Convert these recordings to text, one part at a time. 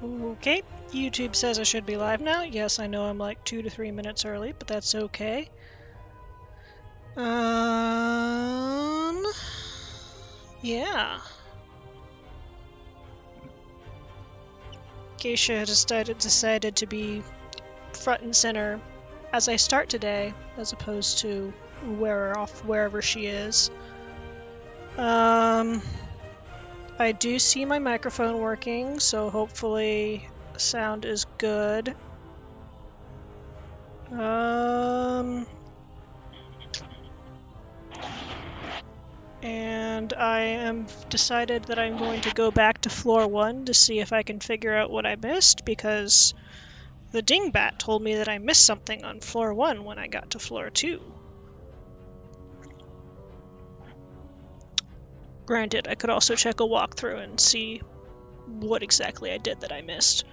Okay, YouTube says I should be live now. Yes, I know I'm like 2 to 3 minutes early, but that's okay. Yeah. Geisha has decided to be front and center as I start today, as opposed to wherever she is. I do see my microphone working, so hopefully sound is good. And I am decided that I'm going to go back to floor 1 to see if I can figure out what I missed, because the dingbat told me that I missed something on floor 1 when I got to floor 2. Granted, I could also check a walkthrough and see what exactly I did that I missed.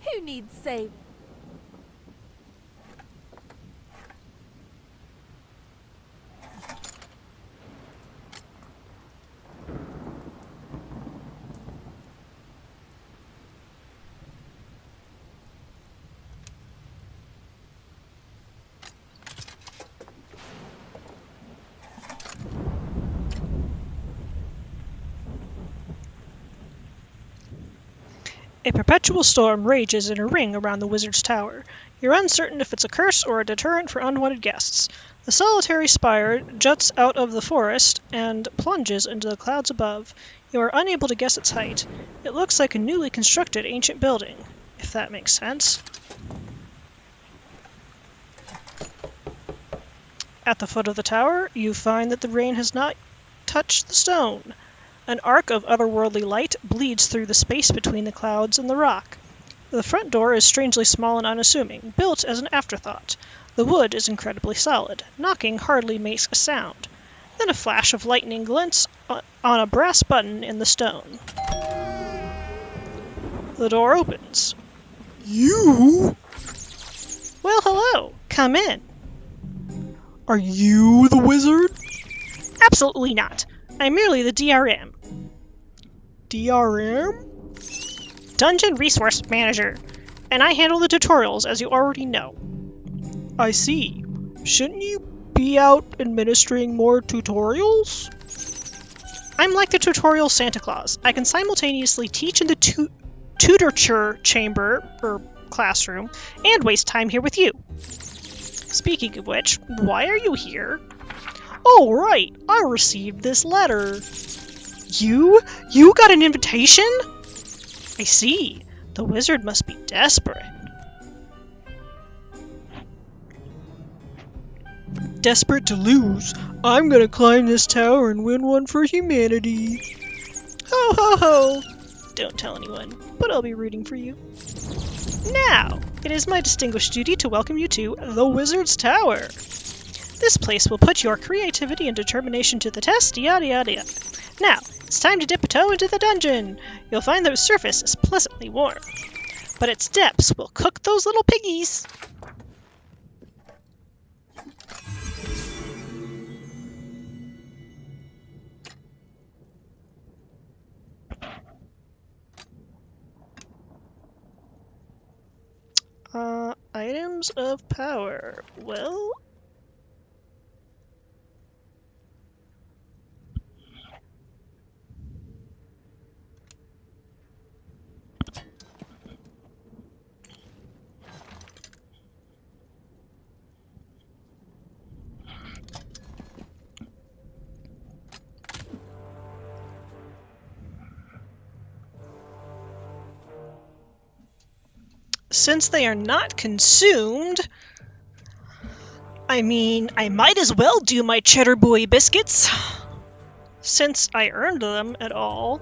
Who needs saving? A perpetual storm rages in a ring around the wizard's tower. You're uncertain if it's a curse or a deterrent for unwanted guests. The solitary spire juts out of the forest and plunges into the clouds above. You are unable to guess its height. It looks like a newly constructed ancient building, if that makes sense. At the foot of the tower, you find that the rain has not touched the stone. An arc of otherworldly light bleeds through the space between the clouds and the rock. The front door is strangely small and unassuming, built as an afterthought. The wood is incredibly solid. Knocking hardly makes a sound. Then a flash of lightning glints on a brass button in the stone. The door opens. You? Well, hello. Come in. Are you the wizard? Absolutely not. I'm merely the DRM. DRM? Dungeon Resource Manager. And I handle the tutorials, as you already know. I see. Shouldn't you be out administering more tutorials? I'm like the tutorial Santa Claus. I can simultaneously teach in the tutorture chamber, or classroom, and waste time here with you. Speaking of which, why are you here? Oh, right. I received this letter. You? You got an invitation? I see. The wizard must be desperate. Desperate to lose. I'm gonna climb this tower and win one for humanity. Ho ho ho! Don't tell anyone, but I'll be rooting for you. Now, it is my distinguished duty to welcome you to the Wizard's Tower. This place will put your creativity and determination to the test, yada yada yada. Now, it's time to dip a toe into the dungeon. You'll find the surface is pleasantly warm, but its depths will cook those little piggies. Items of power. Well, since they are not consumed, I mean, I might as well do my cheddar buoy biscuits, since I earned them at all.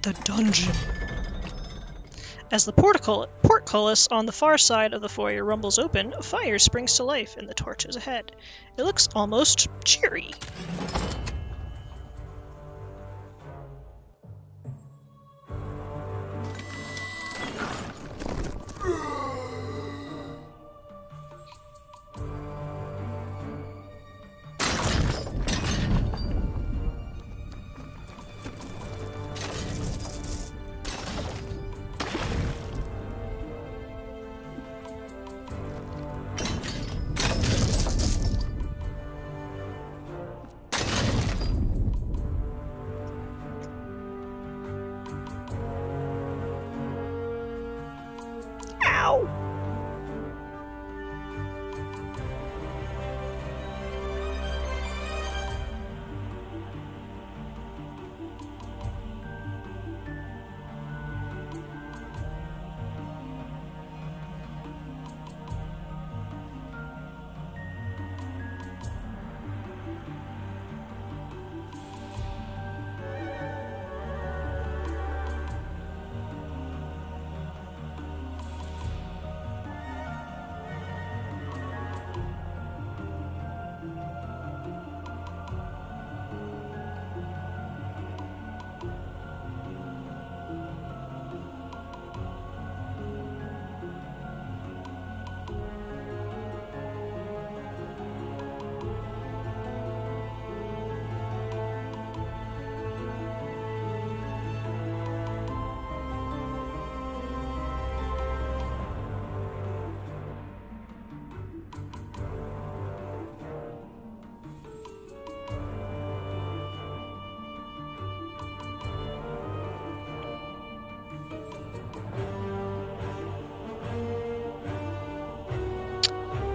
The dungeon. As the portcullis on the far side of the foyer rumbles open, a fire springs to life in the torches ahead. It looks almost cheery. Ow!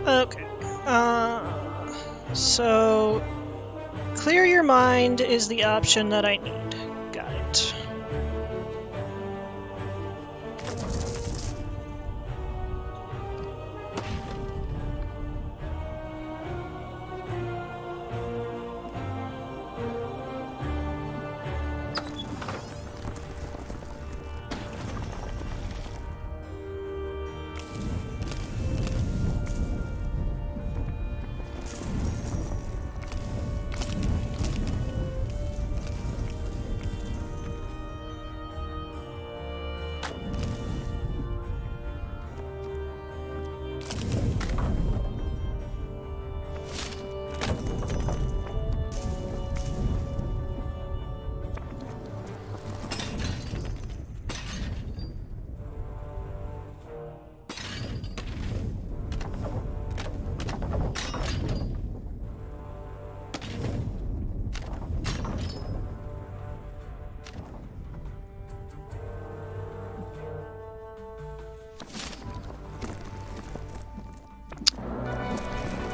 Okay. So clear your mind is the option that I need. Got it.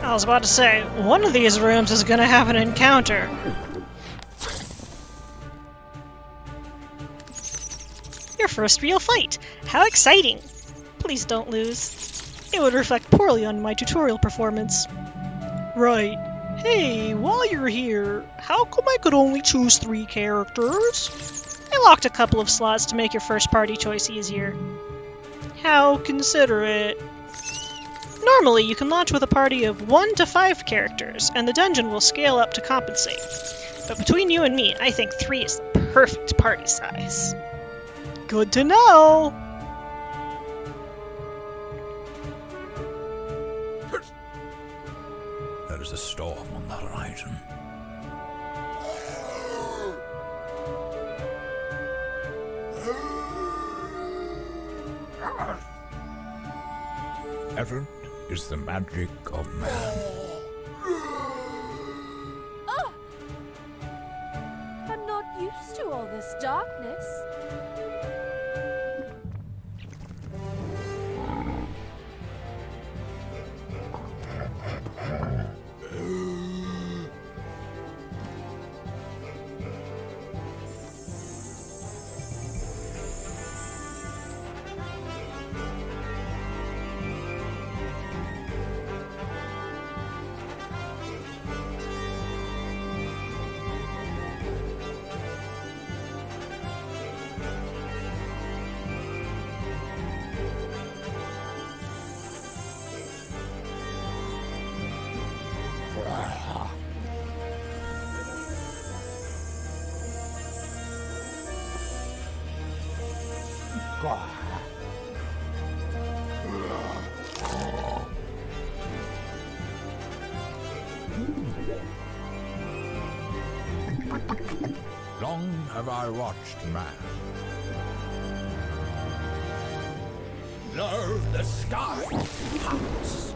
I was about to say, one of these rooms is gonna have an encounter. Your first real fight! How exciting! Please don't lose. It would reflect poorly on my tutorial performance. Right. Hey, while you're here, how come I could only choose 3 characters? I locked a couple of slots to make your first party choice easier. How considerate. Normally, you can launch with a party of 1 to 5 characters, and the dungeon will scale up to compensate. But between you and me, I think 3 is the perfect party size. Good to know! There is a storm on the horizon. Heaven is the magic of man. Oh! I'm not used to all this darkness. Long have I watched man. Lo, the sky pounds.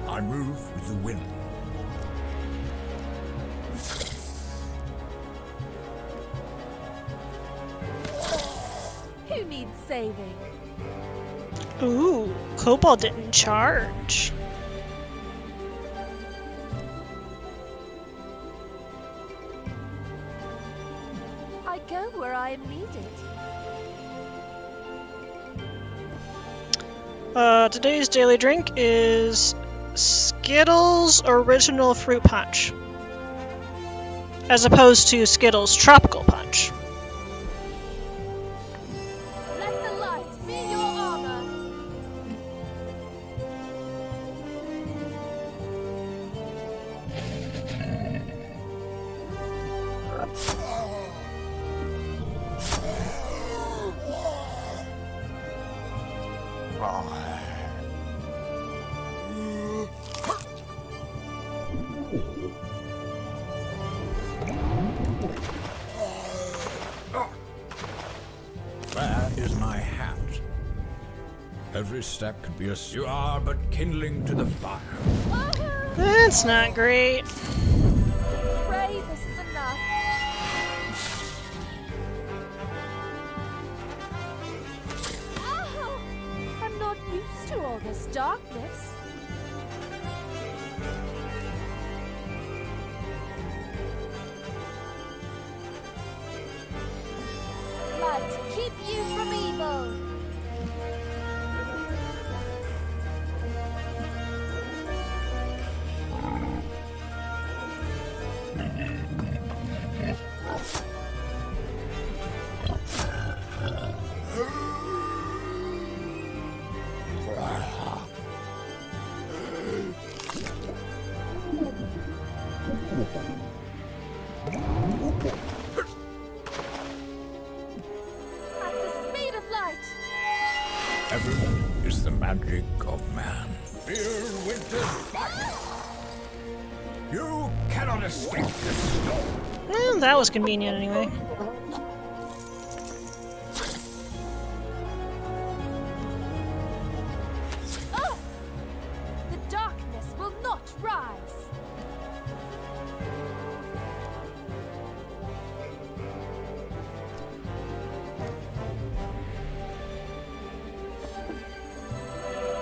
I move with the wind. Who needs saving? Ooh, Kobold didn't charge. I go where I am needed. Today's daily drink is Skittles Original Fruit Punch, as opposed to Skittles Tropical Punch. Let the light be your armor. Where is my hat? Every step could be a... You are but kindling to the fire. That's not great. Pray this is enough. Ow! I'm not used to all this darkness. Light, keep you from evil. At the speed of light. Everyone is the magic of man. Fear winter's fire. You cannot escape this storm. Well, that was convenient anyway. Oh! The darkness will not rise.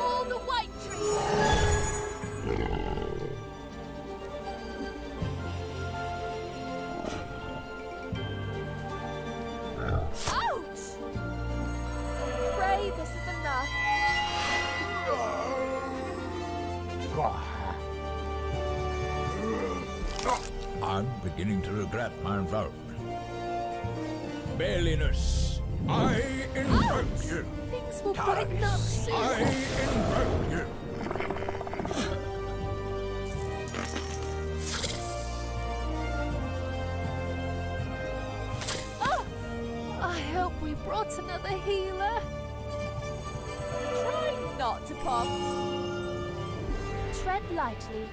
All the white trees. Ouch! Pray this is enough. I'm beginning to regret my involvement. Bailiness, I invoke you. Things will brighten up Cowardice, soon. I invoke you. Oh! I hope we brought another healer. Try not to pop. Tread lightly.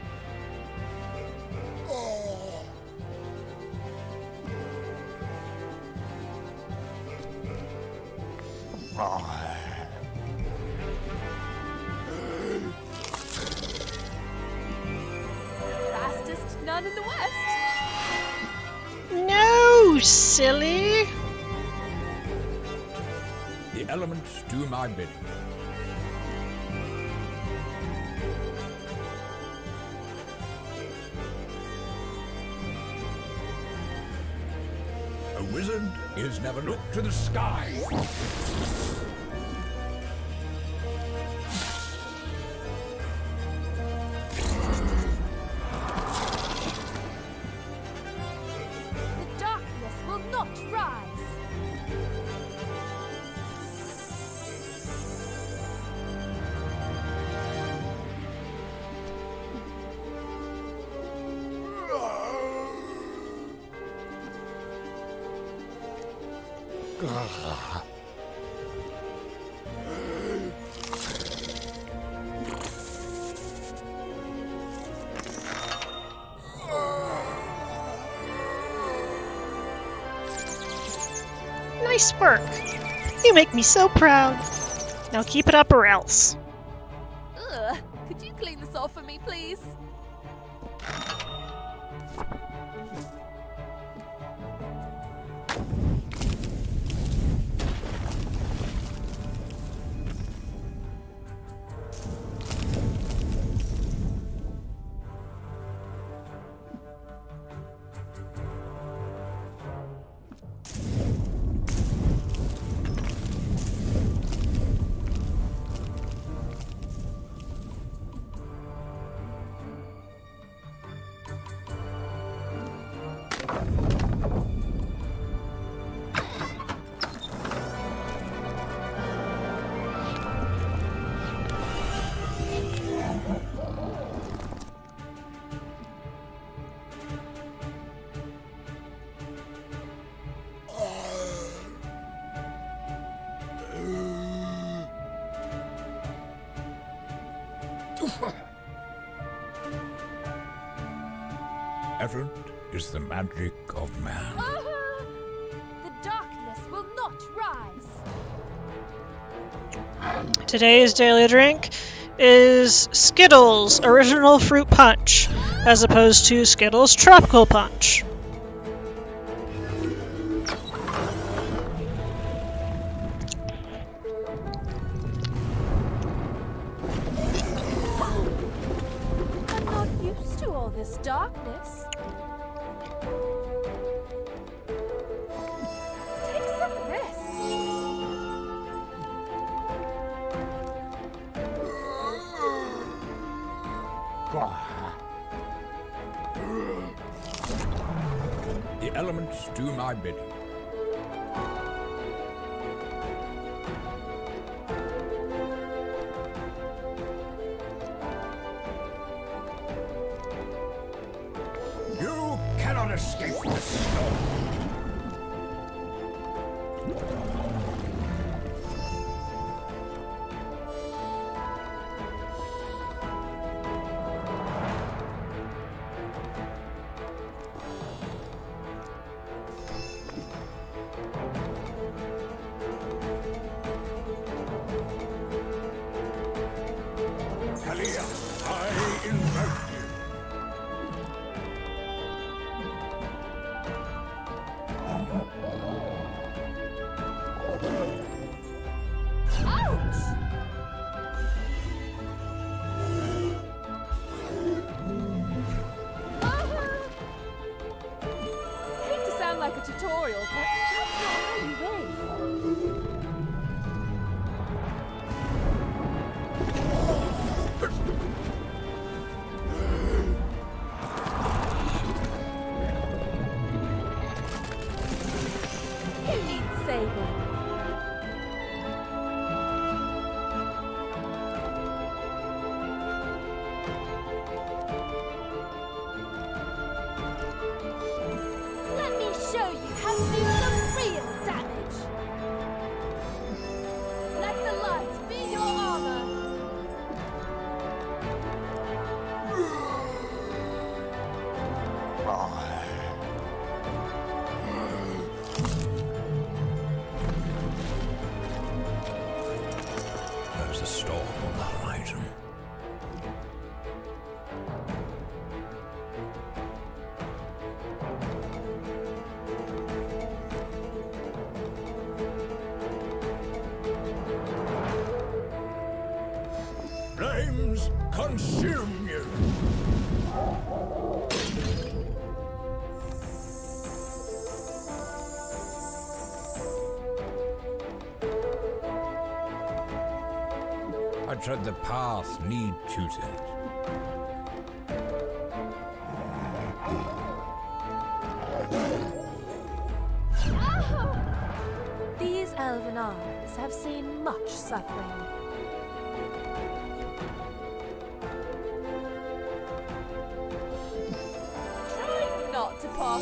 Fastest nun in the west. No, silly. The elements do my bidding. A wizard is never looked to the sky. The darkness will not rise. Nice work! You make me so proud. Now keep it up or else. Ugh. Could you clean this off for me, please? Effort is the magic of man. The darkness will not rise. Today's daily drink is Skittles Original Fruit Punch, as opposed to Skittles Tropical Punch. I'm not used to all this darkness. Take some rest. The elements do my bidding. You cannot escape this storm. Talia, I invoke you. Ouch! Hate to sound like a tutorial, but that's not how you win. Who needs saving? Let me show you how to do some real damage. Let the light be your armor. There's a storm on the horizon. Flames consume you! I tread the path need choosing. These elven eyes have seen much suffering. Try not to pop.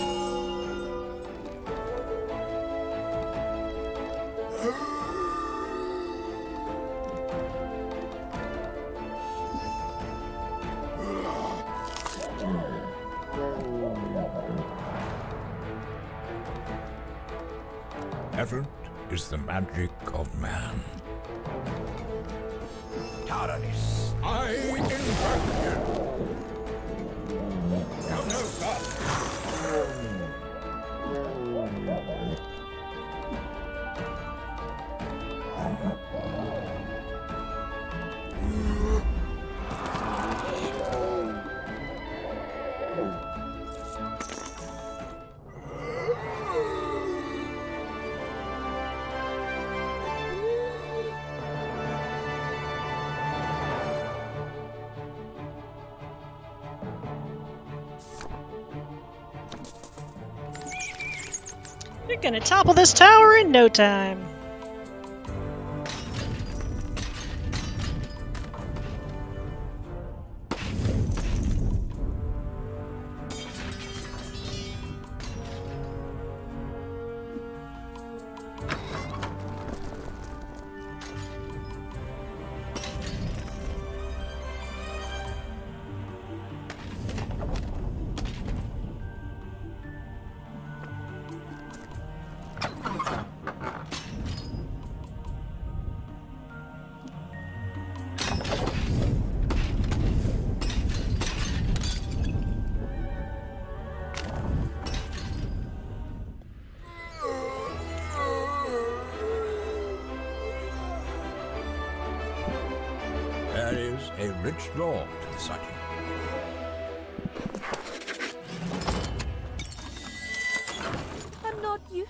Effort is the magic of man. Tyrannis, I invite you. No, stop. You're gonna topple this tower in no time. There is a rich lore to the sighting. I'm not used.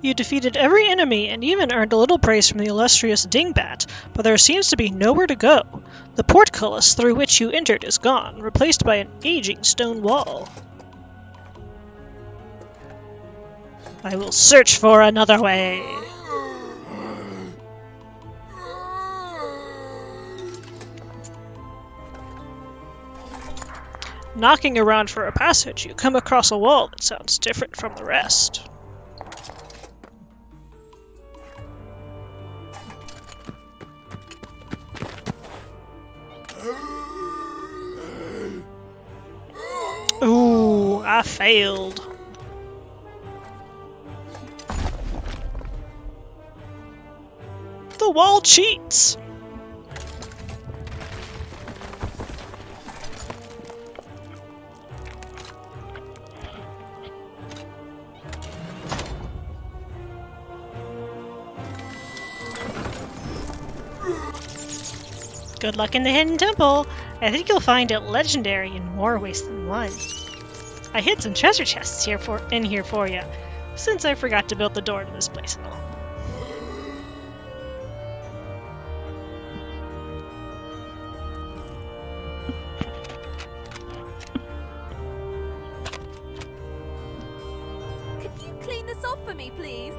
You defeated every enemy and even earned a little praise from the illustrious Dingbat, but there seems to be nowhere to go. The portcullis through which you entered is gone, replaced by an aging stone wall. I will search for another way. Knocking around for a passage, you come across a wall that sounds different from the rest. Ooh, I failed. The wall cheats! Good luck in the Hidden Temple! I think you'll find it legendary in more ways than one. I hid some treasure chests in here for you, since I forgot to build the door to this place and all. Could you clean this off for me, please?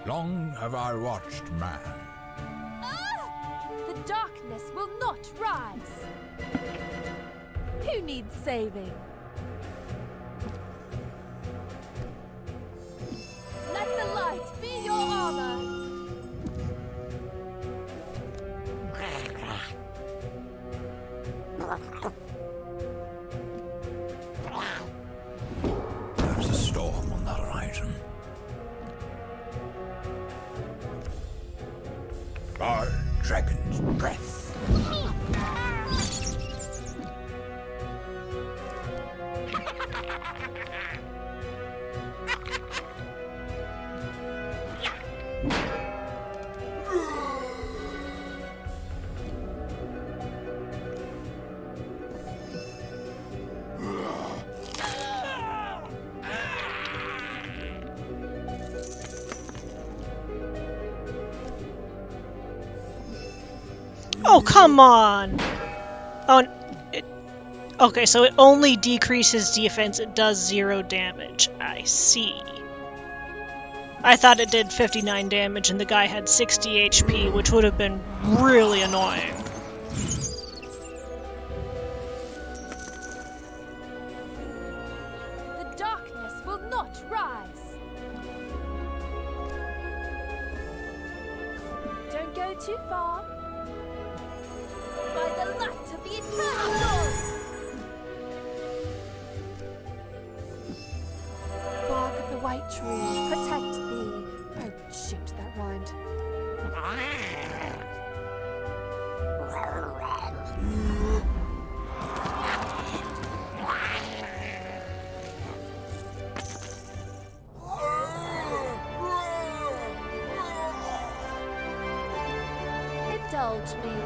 Long have I watched man. The darkness will not rise. Who needs saving? Let the light be your armor. There's a storm on the horizon. Our dragon's breath. Oh, come on! Oh, okay, so it only decreases defense, it does 0 damage. I see. I thought it did 59 damage and the guy had 60 HP, which would have been really annoying. The darkness will not rise. Don't go too far. By the light of the eternal dawn. Bark of the white tree, protect thee. Oh, shoot, that rhymed. Indulge me.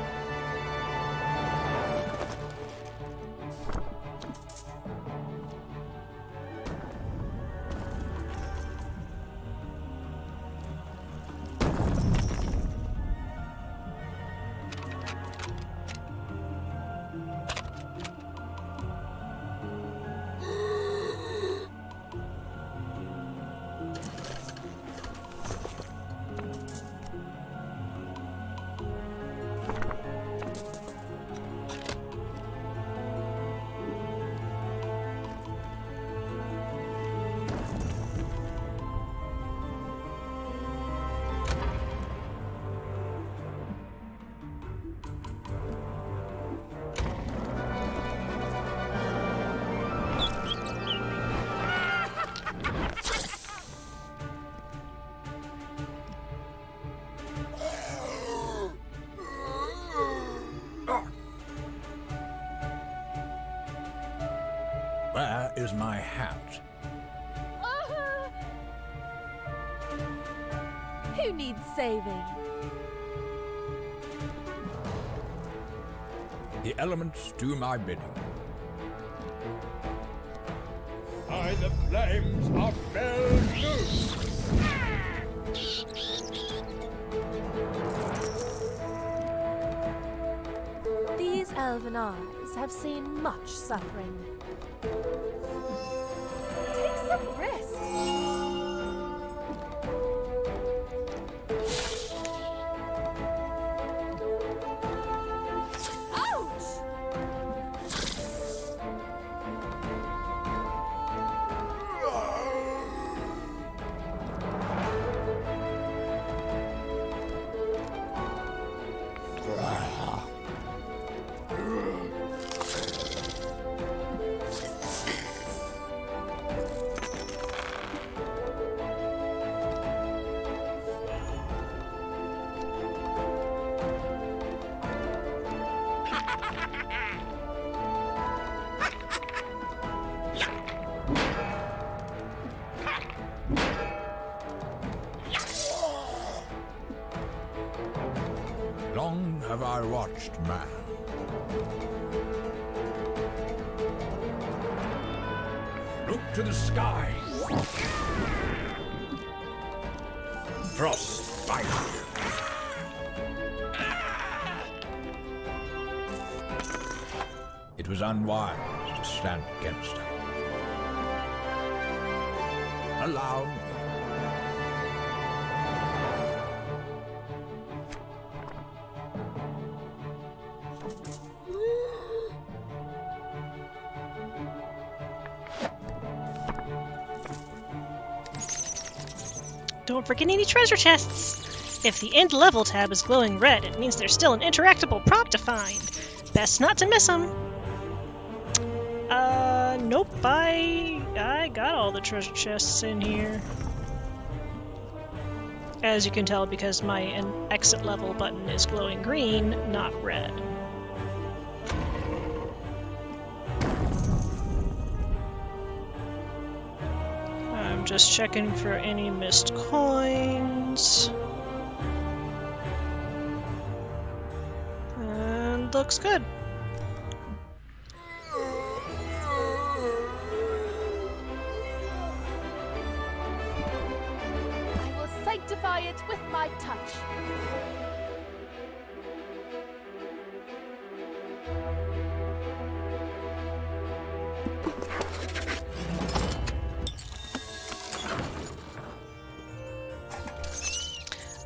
Where is my hat? Who needs saving? The elements do my bidding. By the flames of fell loose! These elven eyes have seen much suffering. Take some rest. Ouch! Long have I watched man. Look to the sky. Frost fight. It was unwise to stand against her. Allow me. Don't forget any treasure chests. If the end level tab is glowing red, it means there's still an interactable prop to find. Best not to miss them. Nope, I got all the treasure chests in here. As you can tell, because my exit level button is glowing green, not red. I'm just checking for any missed coins. And looks good. I will sanctify it with my touch.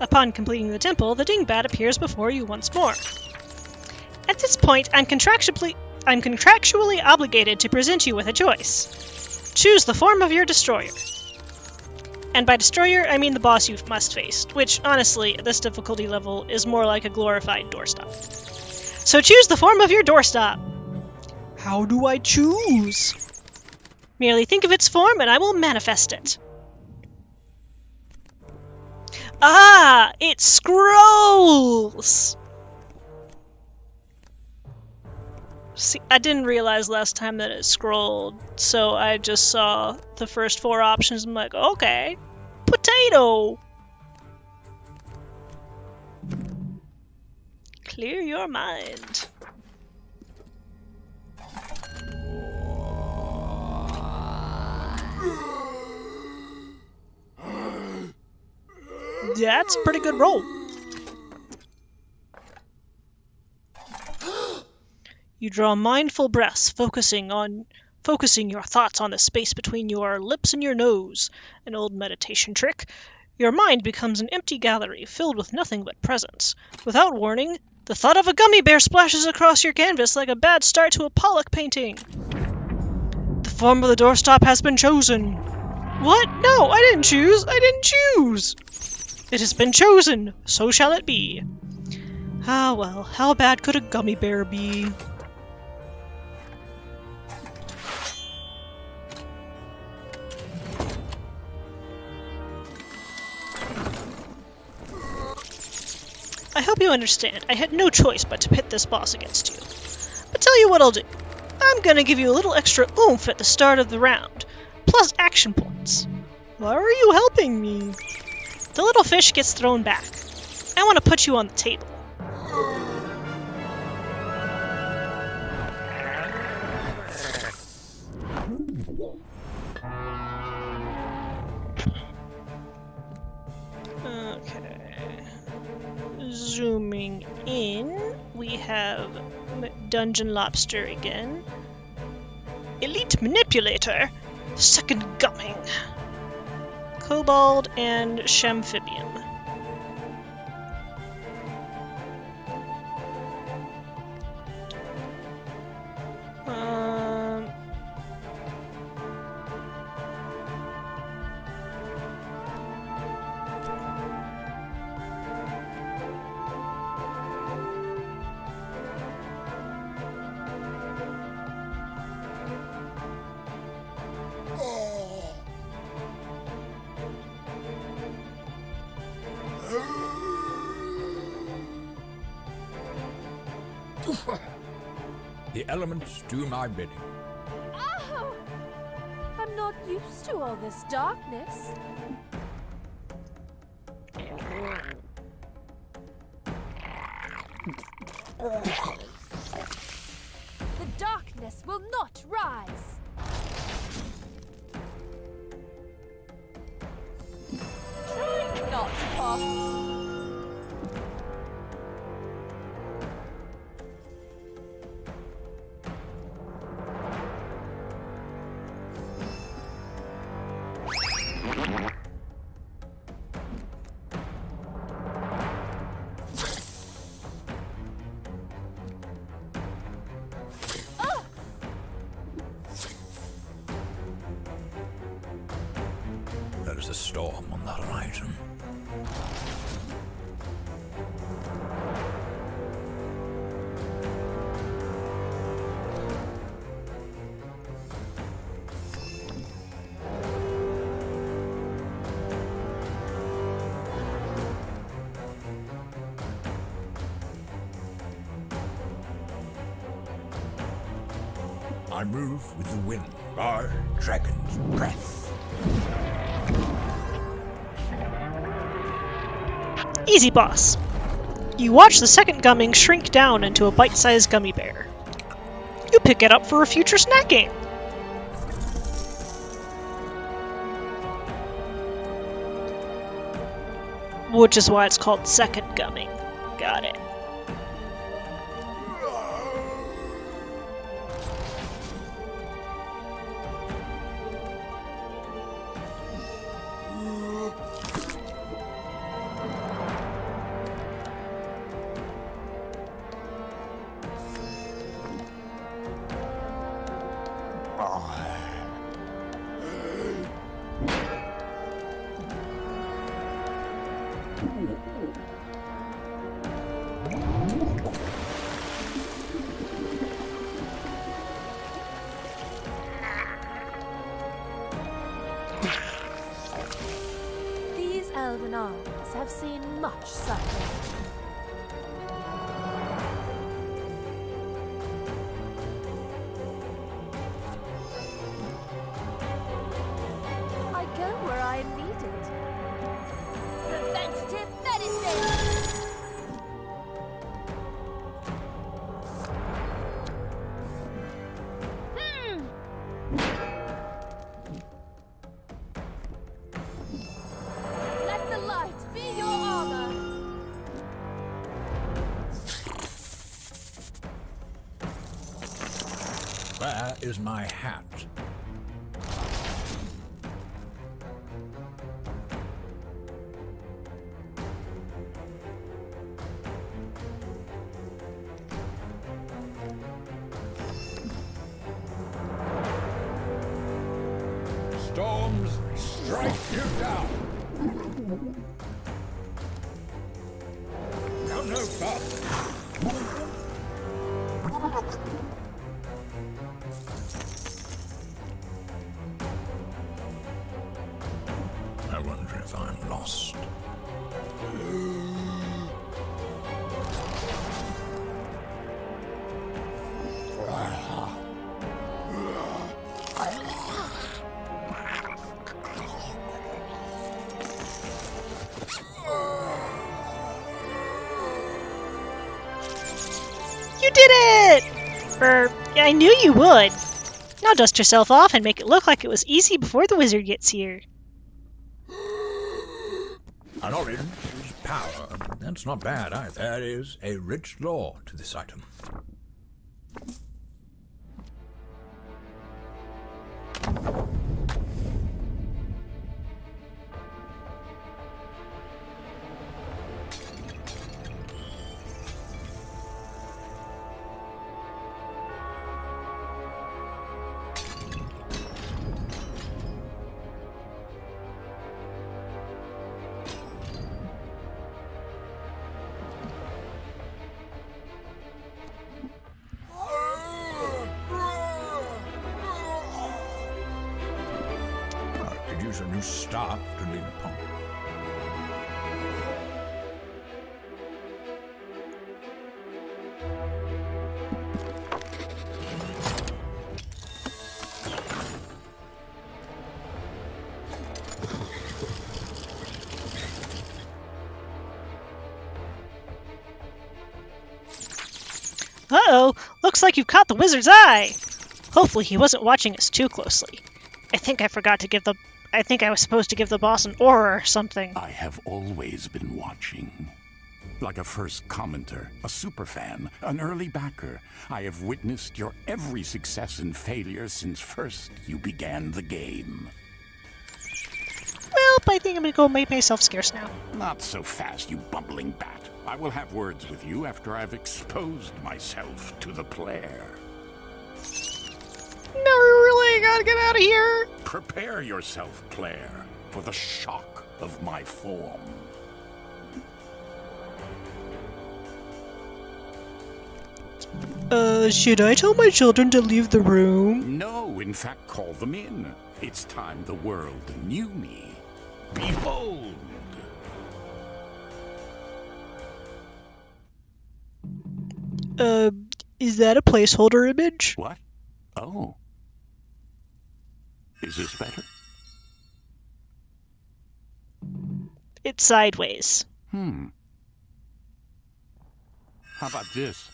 Upon completing the temple, the dingbat appears before you once more. At this point, I'm contractually obligated to present you with a choice. Choose the form of your destroyer. And by destroyer, I mean the boss you must face, which, honestly, at this difficulty level, is more like a glorified doorstop. So choose the form of your doorstop. How do I choose? Merely think of its form and I will manifest it. Ah! It scrolls! See, I didn't realize last time that it scrolled, so I just saw the first 4 options. I'm like, okay. Potato! Clear your mind. That's a pretty good roll. You draw mindful breaths, focusing your thoughts on the space between your lips and your nose. An old meditation trick. Your mind becomes an empty gallery filled with nothing but presence. Without warning, the thought of a gummy bear splashes across your canvas like a bad start to a Pollock painting. The form of the doorstop has been chosen. What? No, I didn't choose. I didn't choose. It has been chosen. So shall it be. Ah, well, how bad could a gummy bear be? I hope you understand. I had no choice but to pit this boss against you. But tell you what I'll do. I'm gonna give you a little extra oomph at the start of the round, plus action points. Why are you helping me? The little fish gets thrown back. I want to put you on the table. Okay. Zooming in, we have Dungeon Lobster again. Elite Manipulator, Second Gumming. Kobold and Shamphibian. The elements do my bidding. Oh! I'm not used to all this darkness. The darkness will not rise. Try not to cough. There's a storm on that item. I move with the wind, by dragon's breath. Easy, boss. You watch the second gumming shrink down into a bite-sized gummy bear. You pick it up for a future snack game. Which is why it's called second gumming. Got it. These elven arms have seen much suffering. I go where I am needed. Preventative medicine! Let the light be your armor. Where is my hat? Storms, strike you down! Come no further! I wonder if I'm lost. You did it! I knew you would. Now dust yourself off and make it look like it was easy before the wizard gets here. An orange is power. That's not bad either. There is a rich lore to this item. I could use a new staff to lean upon. Uh-oh, looks like you've caught the wizard's eye. Hopefully he wasn't watching us too closely. I think I was supposed to give the boss an aura or something. I have always been watching. Like a first commenter, a superfan, an early backer, I have witnessed your every success and failure since first you began the game. Well, I think I'm gonna go make myself scarce now. Not so fast, you bumbling bat. I will have words with you after I've exposed myself to the player. No, we really gotta get out of here. Prepare yourself, player, for the shock of my form. Should I tell my children to leave the room? No, in fact, call them in. It's time the world knew me. Behold! Is that a placeholder image? What? Oh. Is this better? It's sideways. How about this?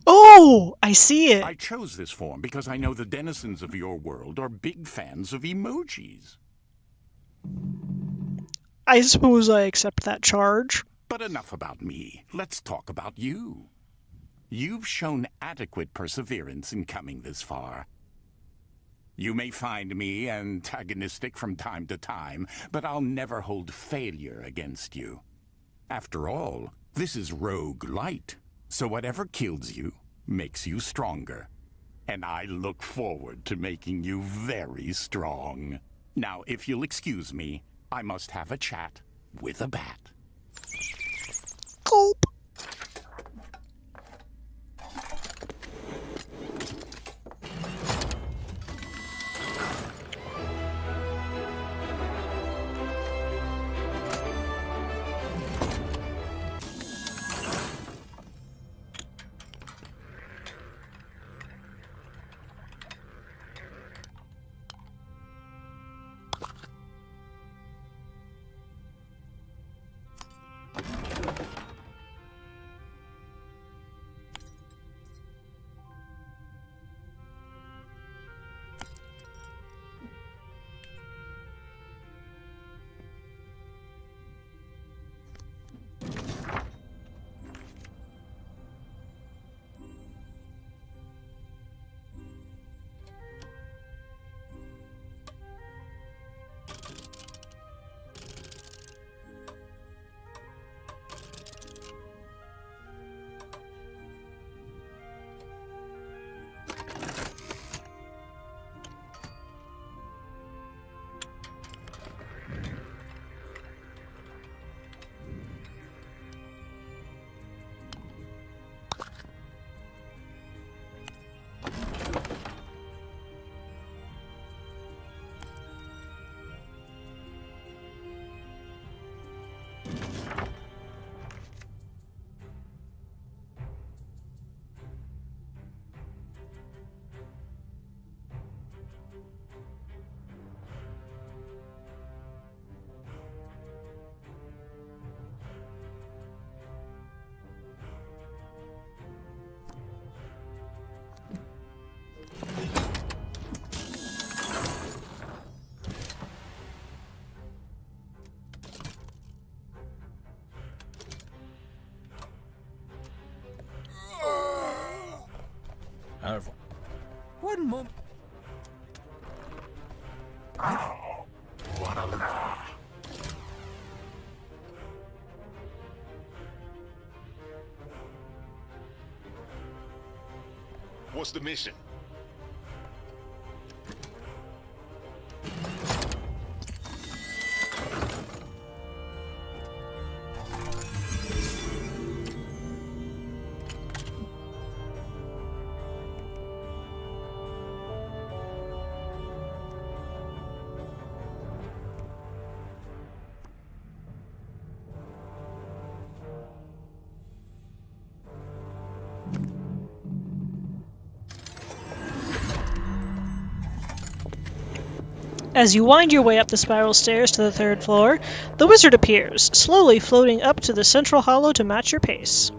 Oh, I see it. I chose this form because I know the denizens of your world are big fans of emojis. I suppose I accept that charge. But enough about me. Let's talk about you. You've shown adequate perseverance in coming this far. You may find me antagonistic from time to time, but I'll never hold failure against you. After all, this is rogue-lite, so whatever kills you makes you stronger. And I look forward to making you very strong. Now, if you'll excuse me, I must have a chat with a bat. Gulp. One moment. What's the mission? As you wind your way up the spiral stairs to the third floor, the wizard appears, slowly floating up to the central hollow to match your pace.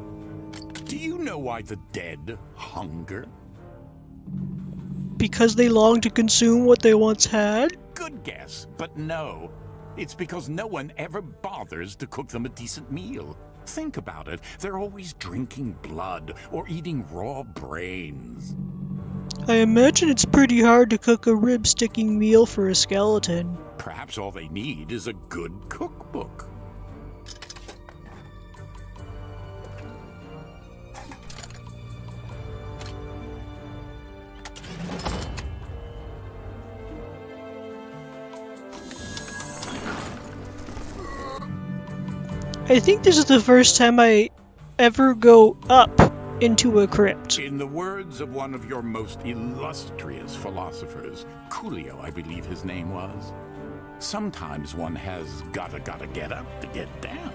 Do you know why the dead hunger? Because they long to consume what they once had? Good guess, but no. It's because no one ever bothers to cook them a decent meal. Think about it. They're always drinking blood or eating raw brains. I imagine it's pretty hard to cook a rib-sticking meal for a skeleton. Perhaps all they need is a good cookbook. I think this is the first time I ever go up into a crypt. In the words of one of your most illustrious philosophers, Coolio, I believe his name was, sometimes one has gotta get up to get down.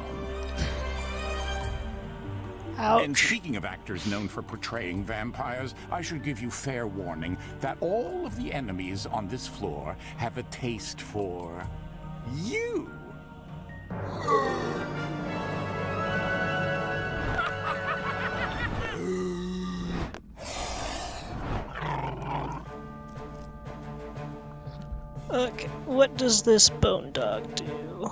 Ouch. And speaking of actors known for portraying vampires, I should give you fair warning that all of the enemies on this floor have a taste for you. Okay, what does this bone dog do?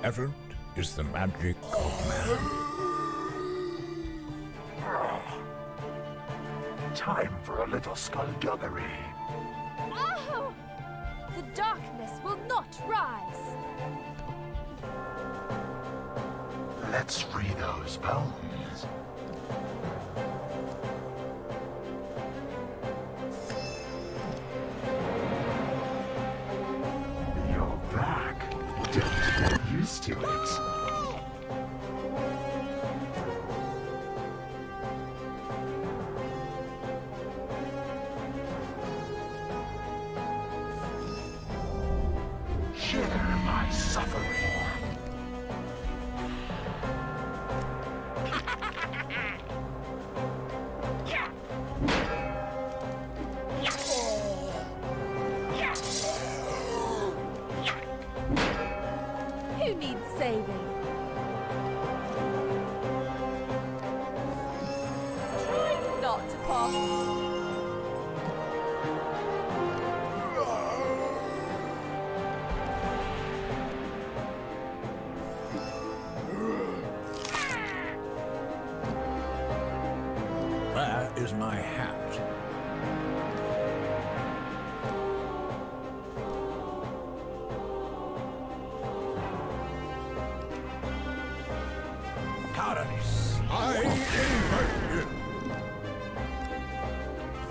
Effort is the magic of man. Time for a little skullduggery. Oh! The darkness will not rise. Let's free those bones. You're back. Don't get used to it. Share my suffering. Who needs saving? Try not to pop. Where is my hat? Paradise, I invite you.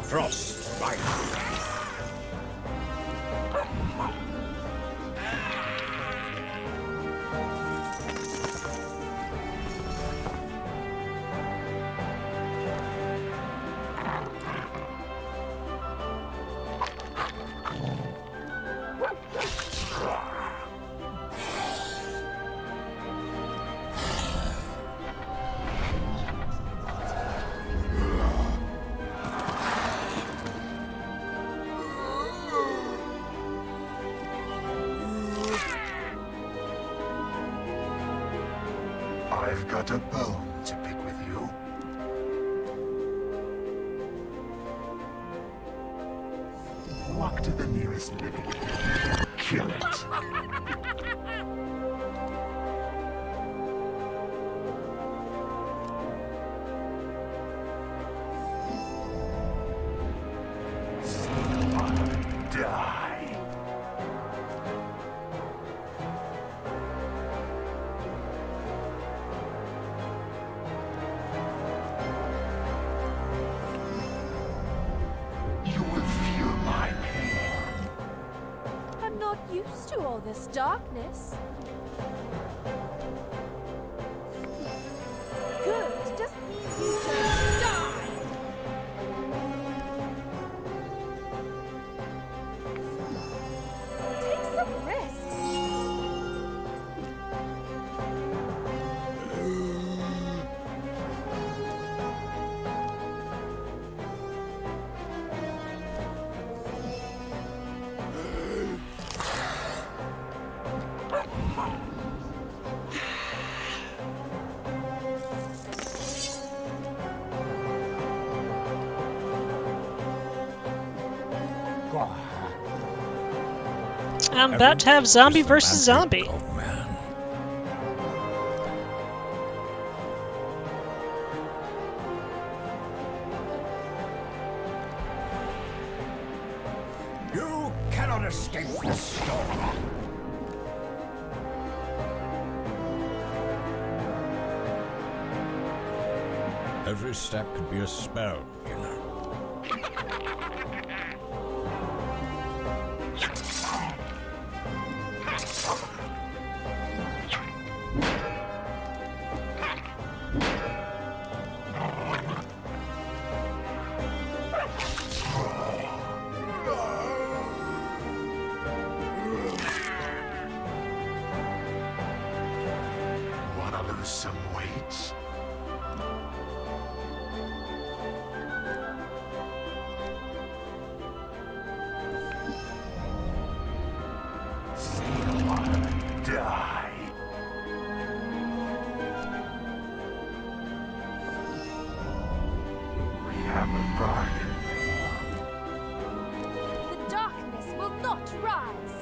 Frost bite. I've got a bone to pick with you. Walk to the nearest living. Kill it. Die. You will feel my pain. I'm not used to all this darkness. Good doesn't mean you don't die. Take some rest. I'm about to have zombie versus zombie. Of man. You cannot escape the storm. Every step could be a spell, you know. Wanna lose some weight? Die. We have a bargain. The darkness will not rise.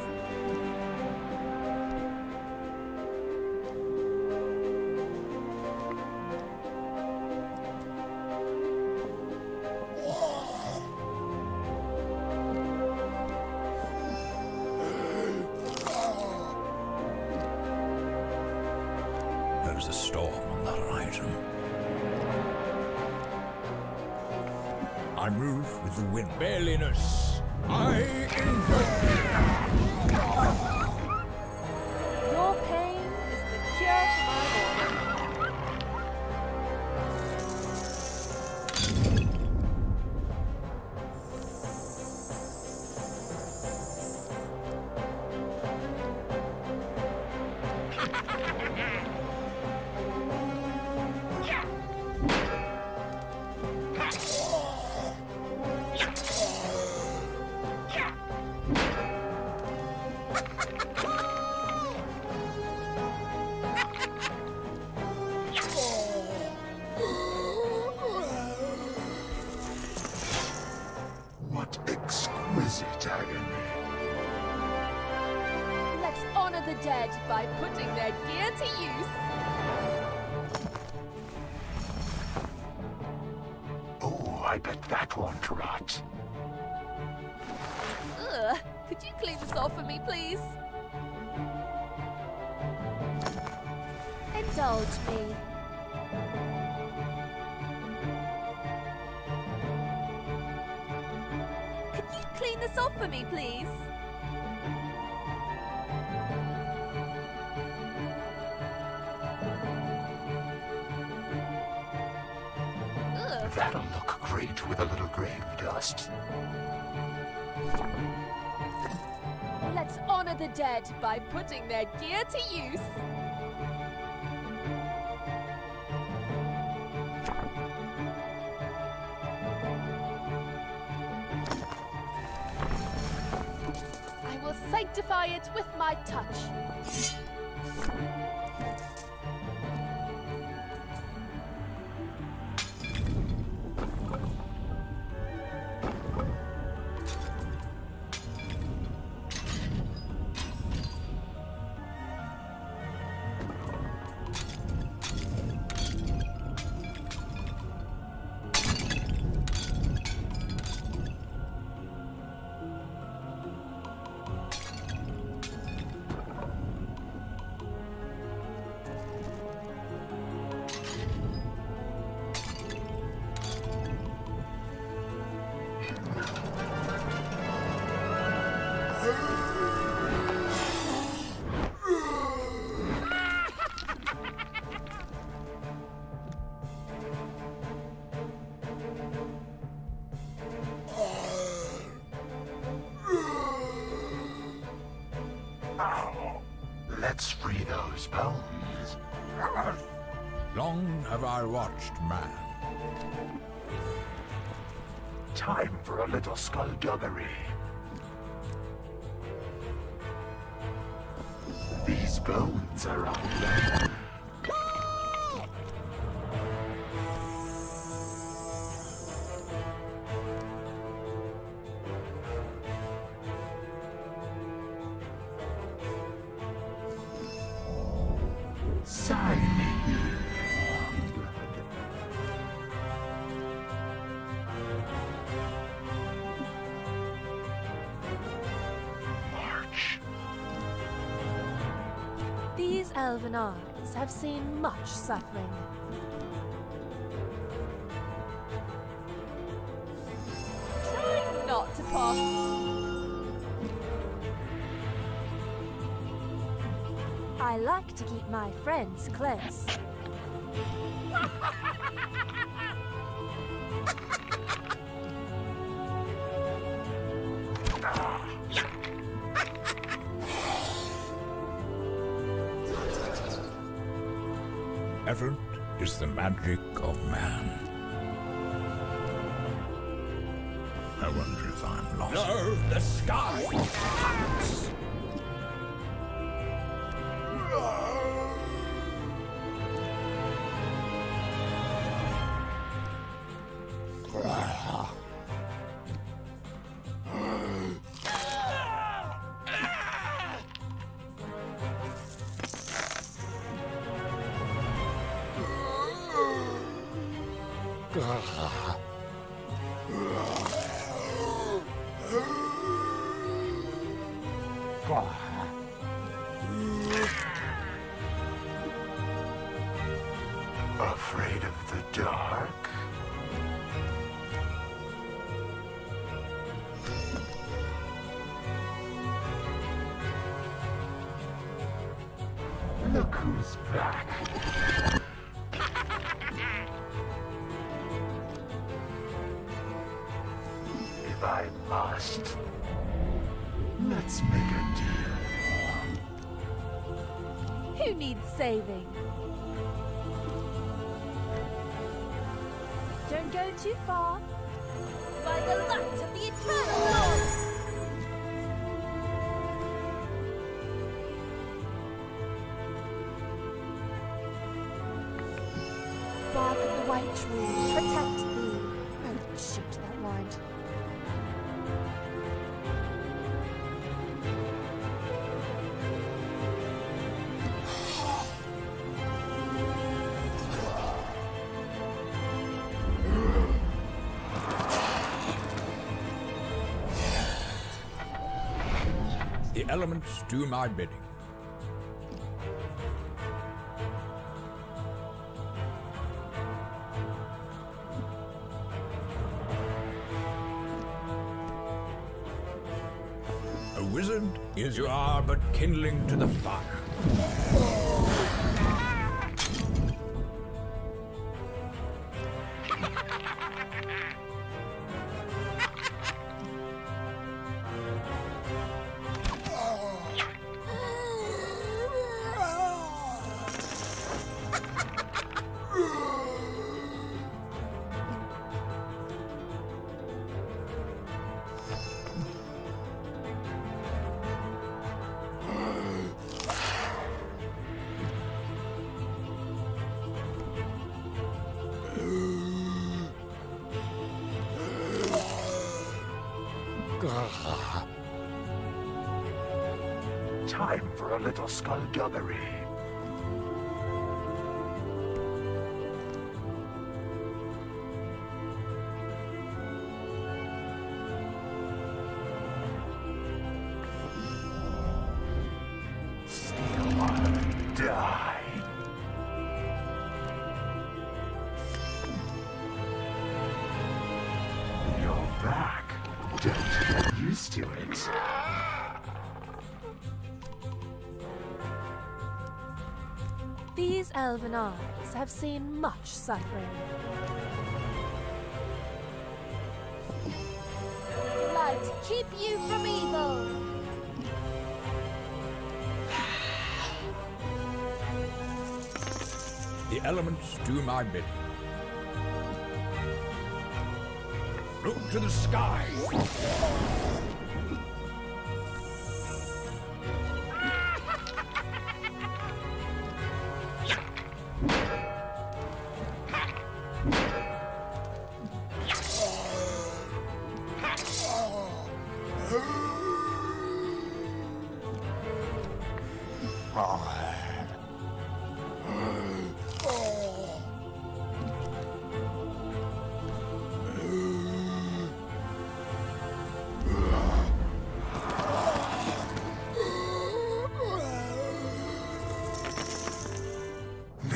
There's a storm on that horizon. I move with the wind. Barliness, I invoke. Your pain is the cure for my boredom. What exquisite agony. Let's honor the dead by putting their gear to use. Oh, I bet that won't rot. Ugh. Could you clean this off for me, please? Indulge me. Could you clean this off for me, please? Ugh. That'll look great with a little grave dust. Let's honor the dead by putting their gear to use. I will sanctify it with my touch. Let's free those bones. Long have I watched man. Time for a little skullduggery. These bones are on. Sign here. March. These elven eyes have seen much suffering. Try not to pop. I like to keep my friends close. Effort is the magic of man. I wonder if I'm lost. No, the sky! Afraid of the dark? Look who's back. If I must, let's make a deal. Who needs saving? Don't go too far. By the light of the Eternal Lord! Bark of the White Tree, protect thee. Oh, shoot, that rhymed. The elements do my bidding. A wizard is you are but kindling to the fire. Time for a little skullduggery. Still wanna die. You're back. Don't get used to it. These elven eyes have seen much suffering. Light, keep you from evil! The elements do my bidding. Look to the sky!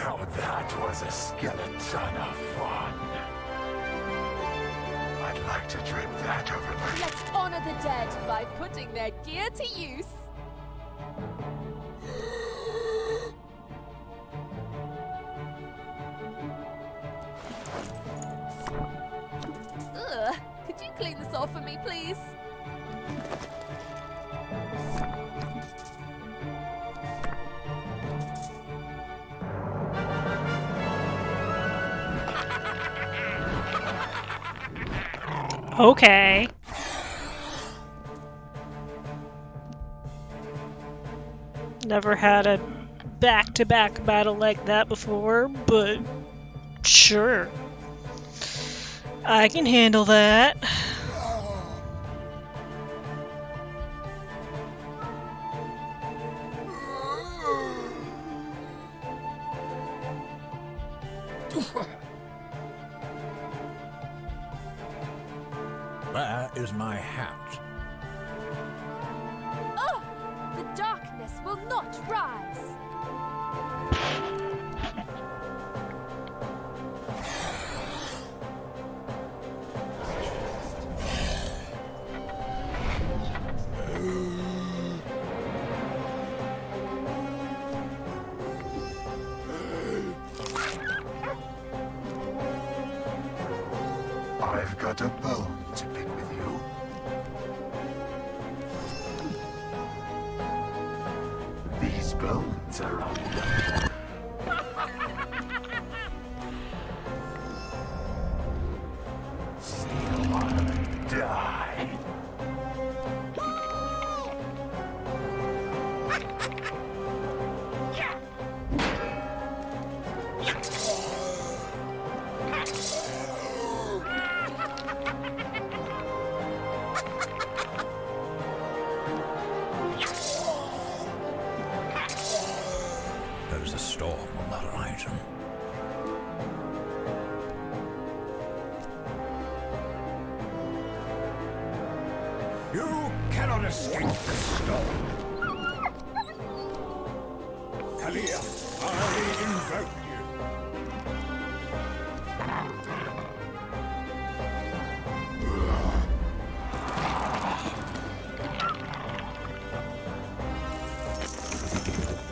Now that was a skeleton of fun. I'd like to drape that over my... Let's honor the dead by putting their gear to use. Ugh, could you clean this off for me, please? Okay. Never had a back-to-back battle like that before, but sure. I can handle that. Where is my hat? Oh! The darkness will not rise! I've got a bone to pick with you. These bones are undone. Steal one, die. There's a storm on that horizon. You cannot escape the storm. Kalia, I invoke you.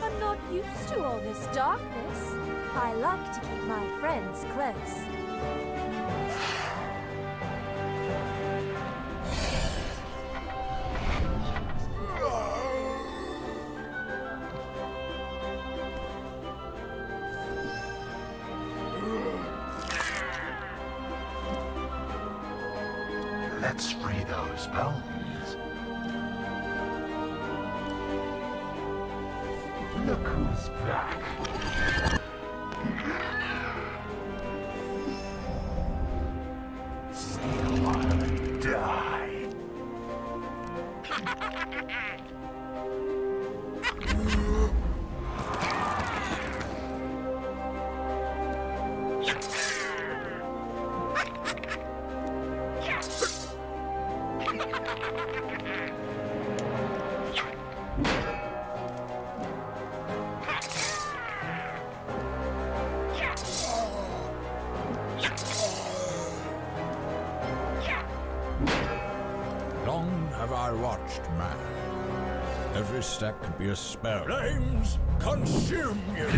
I'm not used to all this darkness. I like to keep my friends close. Let's free those bones. Look who's back. Steal one, die. Long have I watched man. Every step could be a spell. Flames consume you!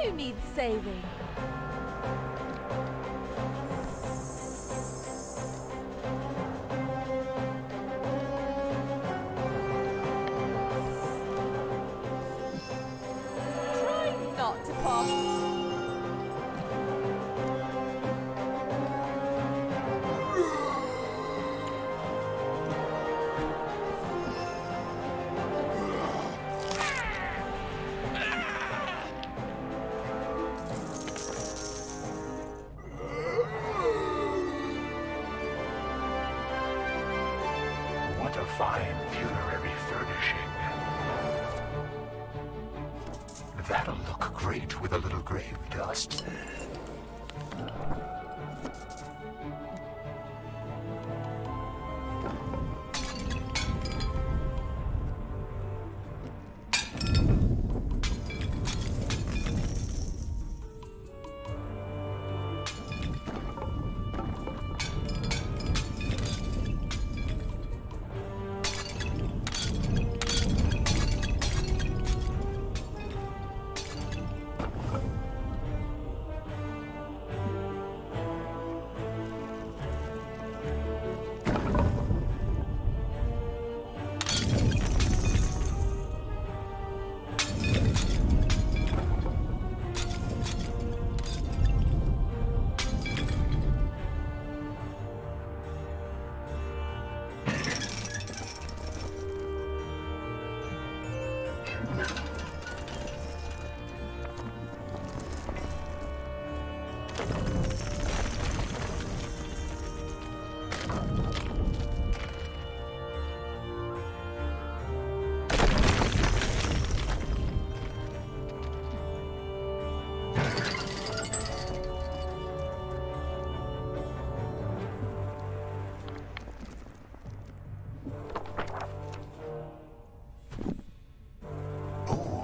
Who needs saving? fine funerary furnishing. That'll look great with a little grave dust.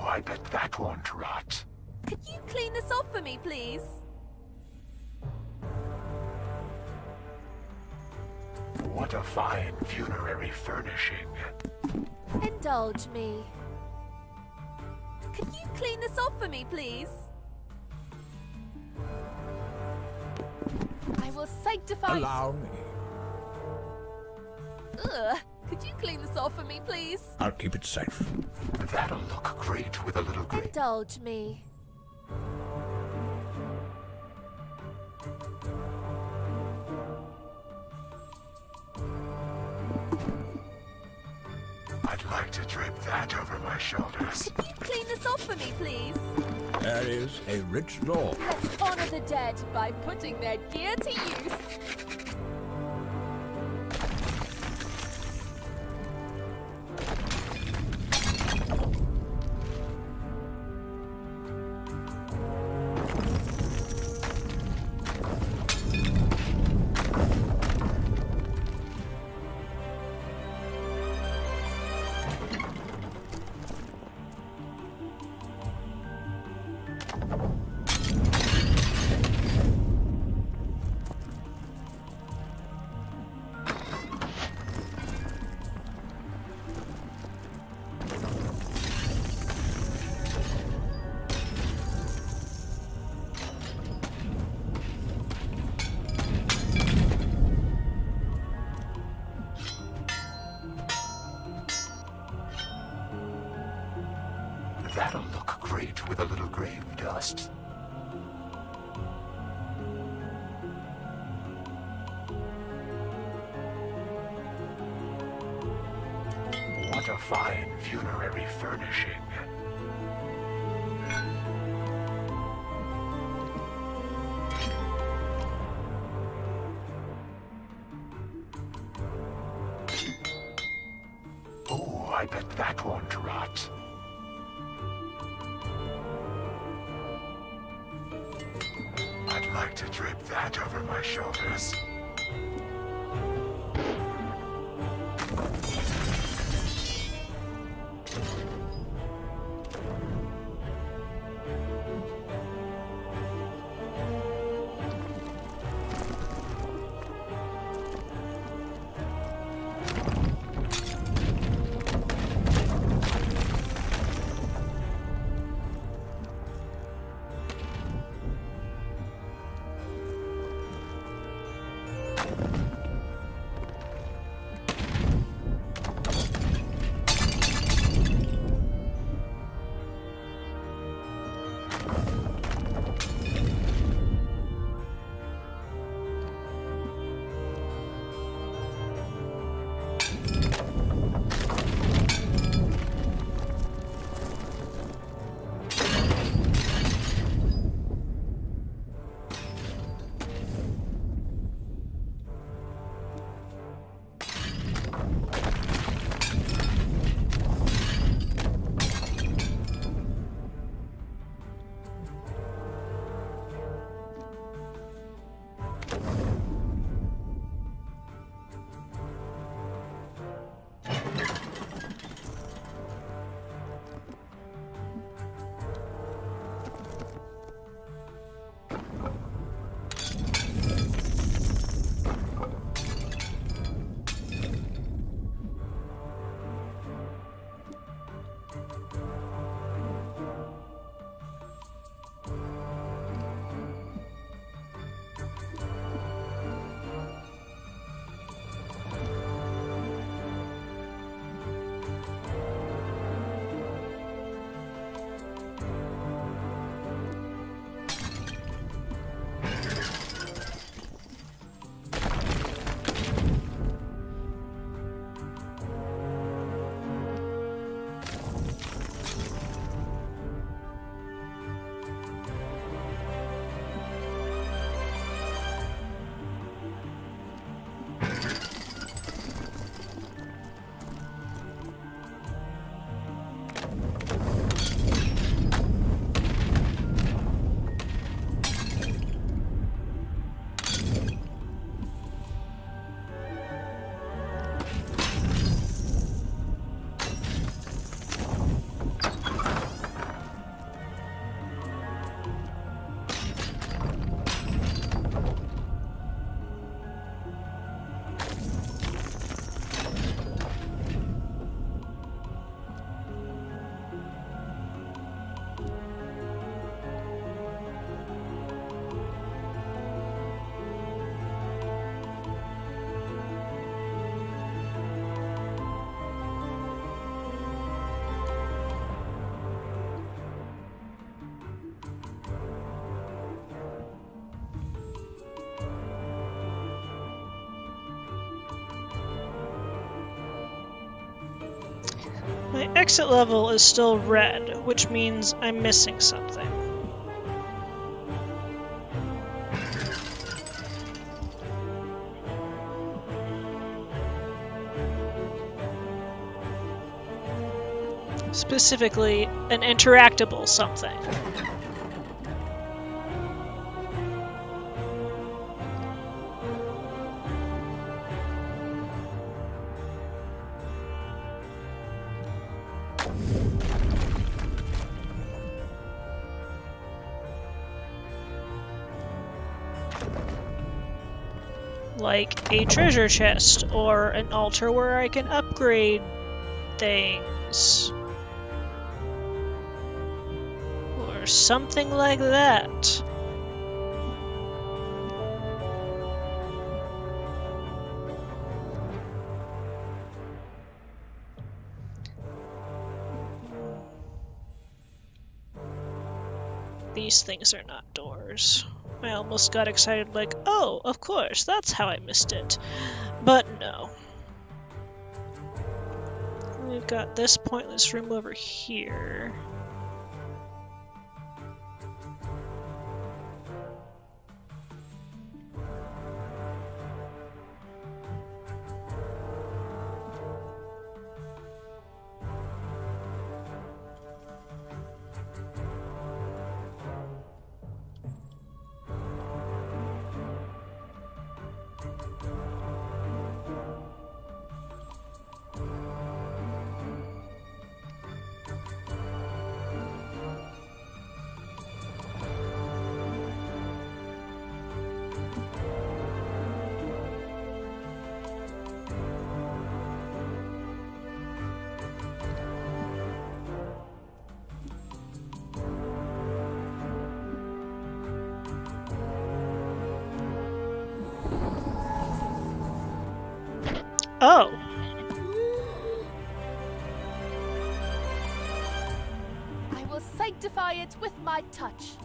I bet that won't rot. Could you clean this off for me, please? What a fine funerary furnishing. Indulge me. Could you clean this off for me, please? I will sanctify... Allow me. Ugh. Could you clean this off for me, please? I'll keep it safe. That'll look great with a little grave. Indulge me. I'd like to drape that over my shoulders. Could you clean this off for me, please? There is a rich law. Let's honor the dead by putting their gear to use. That'll look great with a little grave dust. What a fine funerary furnishing. Oh, I bet that won't rot. I'd like to drape that over my shoulders. exit level is still red, which means I'm missing something. Specifically, an interactable something. Like a treasure chest or an altar where I can upgrade things. Or something like that. These things are not doors. I almost got excited like, oh, of course, that's how I missed it. But no. We've got this pointless room over here. Oh. I will sanctify it with my touch.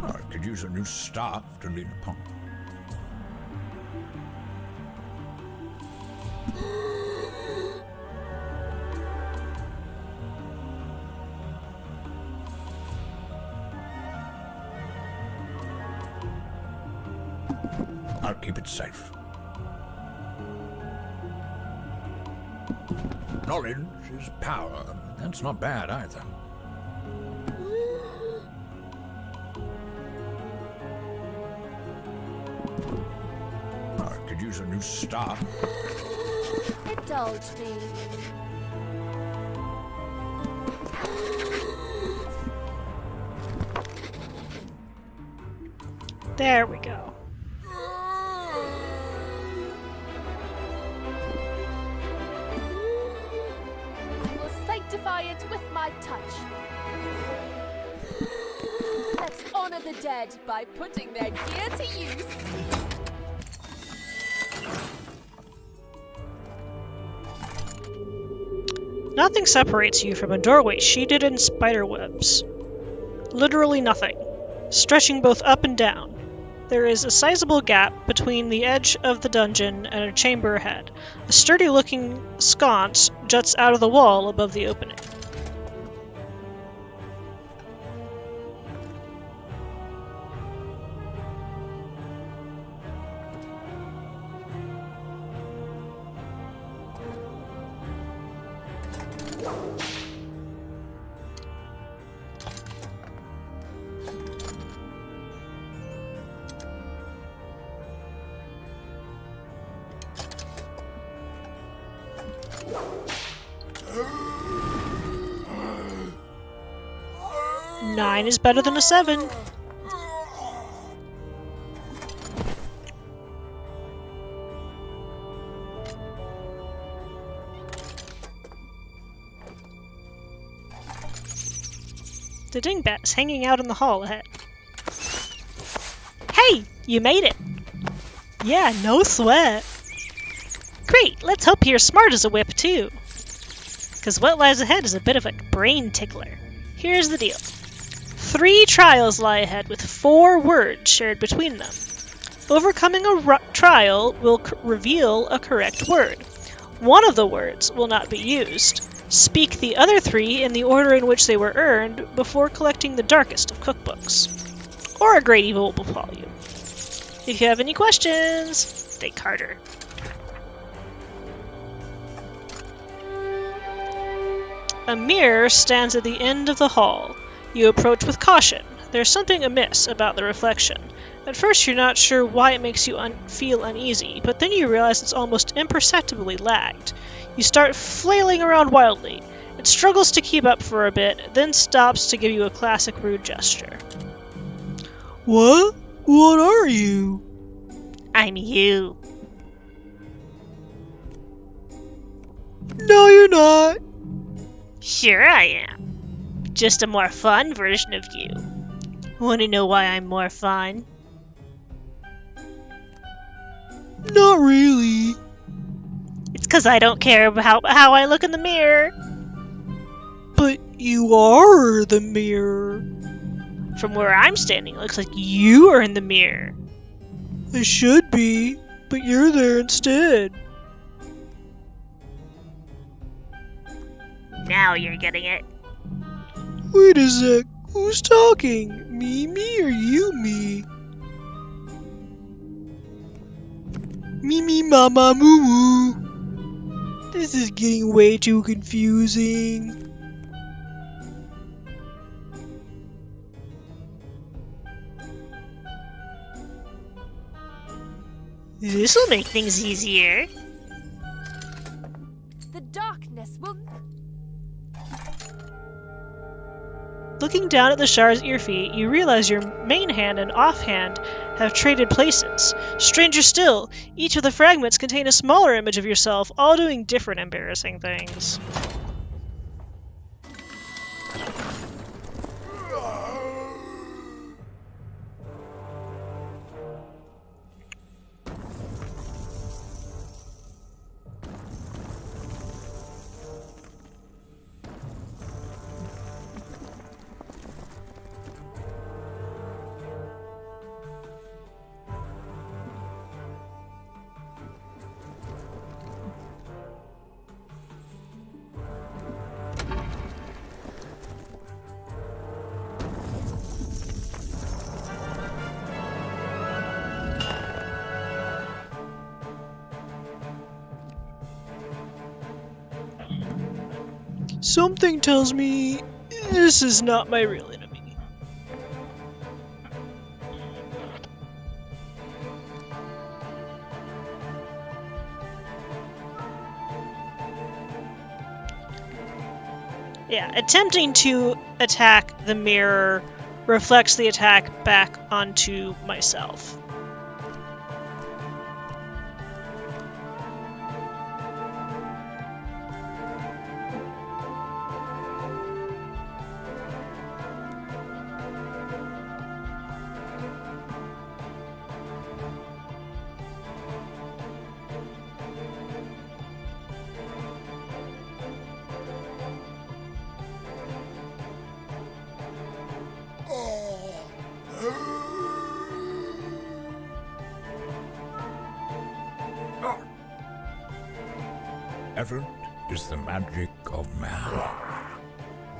I could use a new staff to lean upon. I'll keep it safe. Knowledge is power. That's not bad either. I could use a new staff. Indulge me. There we go. I will sanctify it with my touch. Let's honor the dead by putting their gear to use. Nothing separates you from a doorway sheeted in spider webs. Literally nothing, stretching both up and down. There is a sizable gap between the edge of the dungeon and a chamber ahead. A sturdy-looking sconce juts out of the wall above the opening. Nine is better than a 7. The dingbat is hanging out in the hall ahead. Hey, you made it! Yeah, no sweat. Great, let's hope you're smart as a whip too. Cause what lies ahead is a bit of a brain tickler. Here's the deal. 3 trials lie ahead with 4 words shared between them. Overcoming a trial will reveal a correct word. One of the words will not be used. Speak the other 3 in the order in which they were earned before collecting the darkest of cookbooks. Or a great evil will befall you. If you have any questions, thank Carter. A mirror stands at the end of the hall. You approach with caution. There's something amiss about the reflection. At first you're not sure why it makes you feel uneasy, but then you realize it's almost imperceptibly lagged. You start flailing around wildly. It struggles to keep up for a bit, then stops to give you a classic rude gesture. What? What are you? I'm you. No, you're not. Sure I am. Just a more fun version of you. Want to know why I'm more fun? Not really. It's 'cause I don't care about how I look in the mirror. But you are the mirror. From where I'm standing, it looks like you are in the mirror. I should be, but you're there instead. Now you're getting it. Wait a sec. Who's talking? Me or you me? Me mama moo moo. This is getting way too confusing. This'll make things easier. The darkness will... Looking down at the shards at your feet, you realize your main hand and offhand have traded places. Stranger still, each of the fragments contain a smaller image of yourself, all doing different embarrassing things. Something tells me this is not my real enemy. Yeah, attempting to attack the mirror reflects the attack back onto myself. Effort is the magic of man.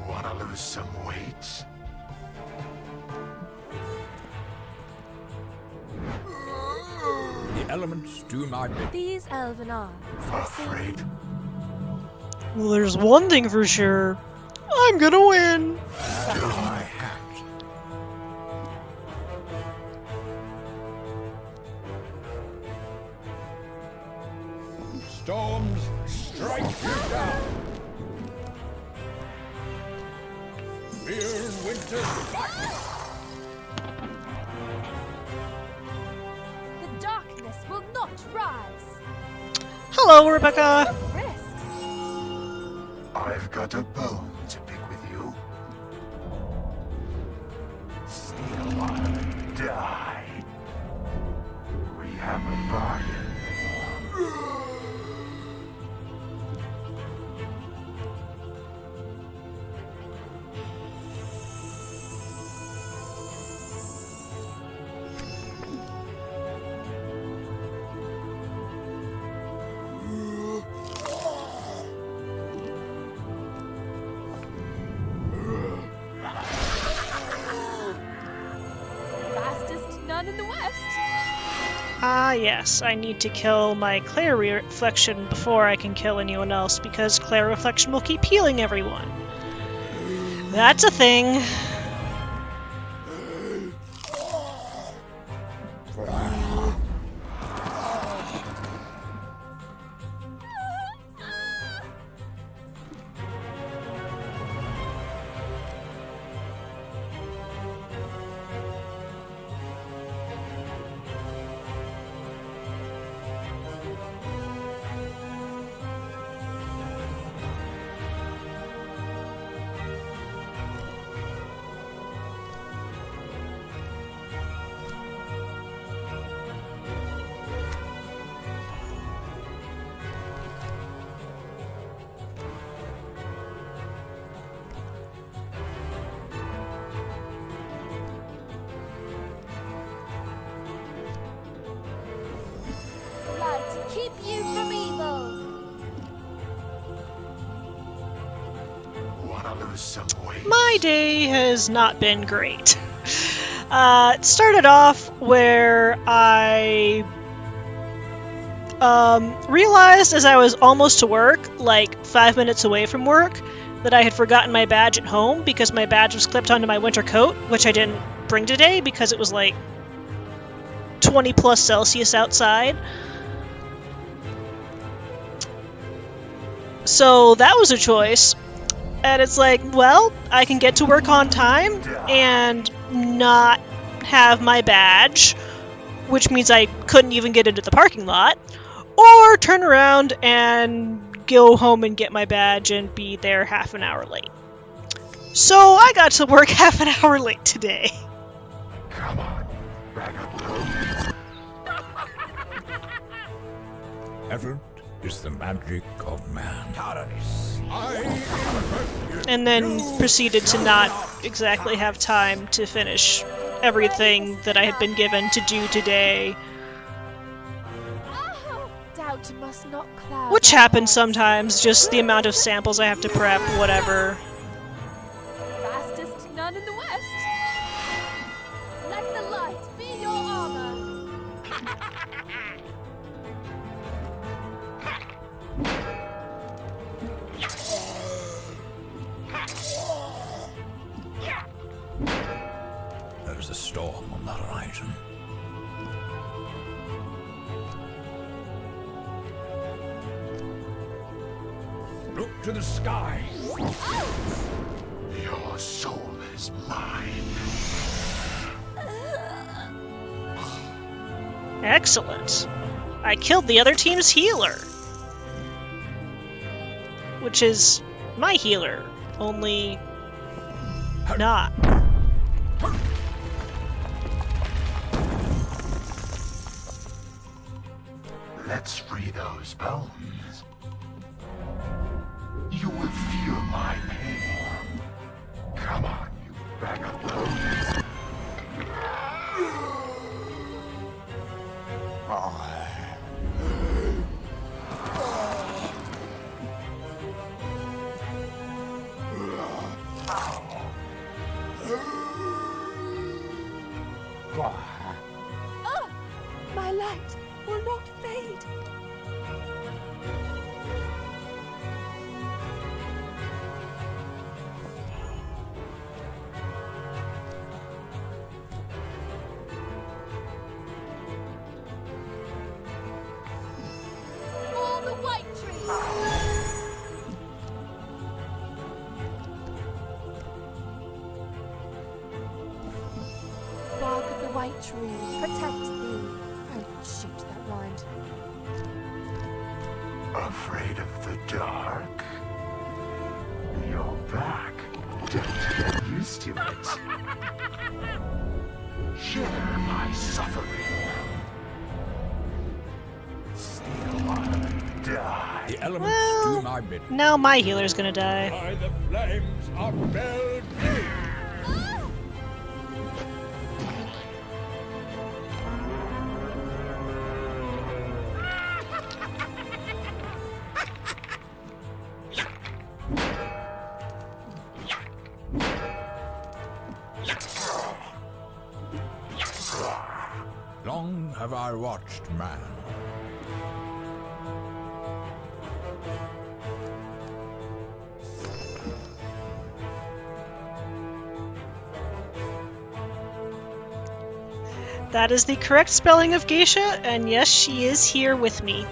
Wanna lose some weight? The elements do my bidding. These elven arms have seen... Afraid? Well, there's one thing for sure. I'm gonna win. That is my hat. Storms strike you down. Fear winter's fight. The darkness will not rise. Hello, Rebecca! Risks. I've got a bone to pick with you. Stay a while and die. We have a bargain. none in the west. Ah, yes, I need to kill my Claire Reflection before I can kill anyone else, because Claire Reflection will keep healing everyone. That's a thing. Light, keep you from evil. Wanna lose some weight? My day has not been great. It started off where I realized as I was almost to work, like 5 minutes away from work, that I had forgotten my badge at home because my badge was clipped onto my winter coat, which I didn't bring today because it was like 20 plus Celsius outside. So that was a choice. And it's like, well, I can get to work on time and not have my badge, which means I couldn't even get into the parking lot, or turn around and go home and get my badge and be there half an hour late. So I got to work half an hour late today. Come on, bag of bones. Effort is the magic of man. And then proceeded to not exactly have time to finish everything that I had been given to do today. Doubt must not cloud. Which happens sometimes, just the amount of samples I have to prep, whatever. Fastest none in the west. Let the light be your armor. There's a storm on the horizon. Look to the sky. Your soul is mine. Excellent. I killed the other team's healer. Which is my healer, only not. Let's free those bones. You will feel my pain. Come on, you bag of bones. My light will not fade. For the white tree. Bark of the white tree, protect thee. Oh, shoot, that rhymed. Afraid of the dark? You're back. Don't get used to it. Share my suffering. Steal or die. The elements Well, do my bidding. now my healer's gonna die. By the flames of Belgrade. have I watched man? That is the correct spelling of geisha, and yes, she is here with me.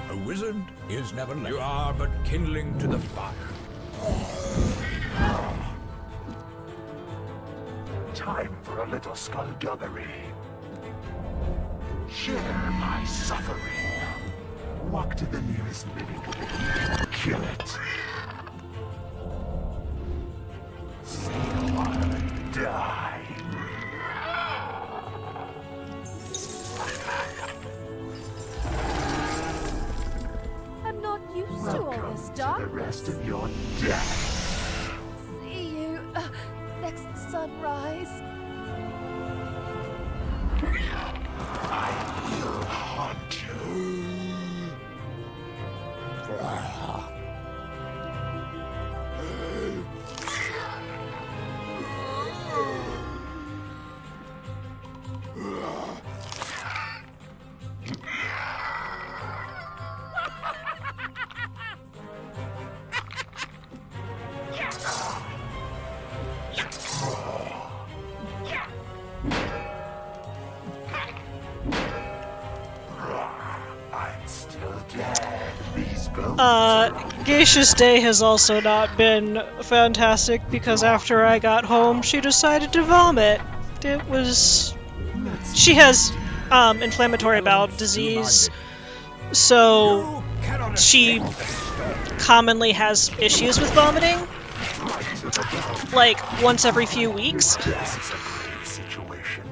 A wizard is never late. You are but kindling to the fire. Time for a little skullduggery. Share my suffering. Walk to the nearest mini. Kill it. Steal one. Die. I'm not used to all Welcome this to the darkness. rest of your death. See you next sunrise. I will haunt you. I'm still dead. These bones Geisha's day has also not been fantastic because after I got home, she decided to vomit. It was... She has, inflammatory bowel disease, so she commonly has issues with vomiting, like once every few weeks. This is a grave situation.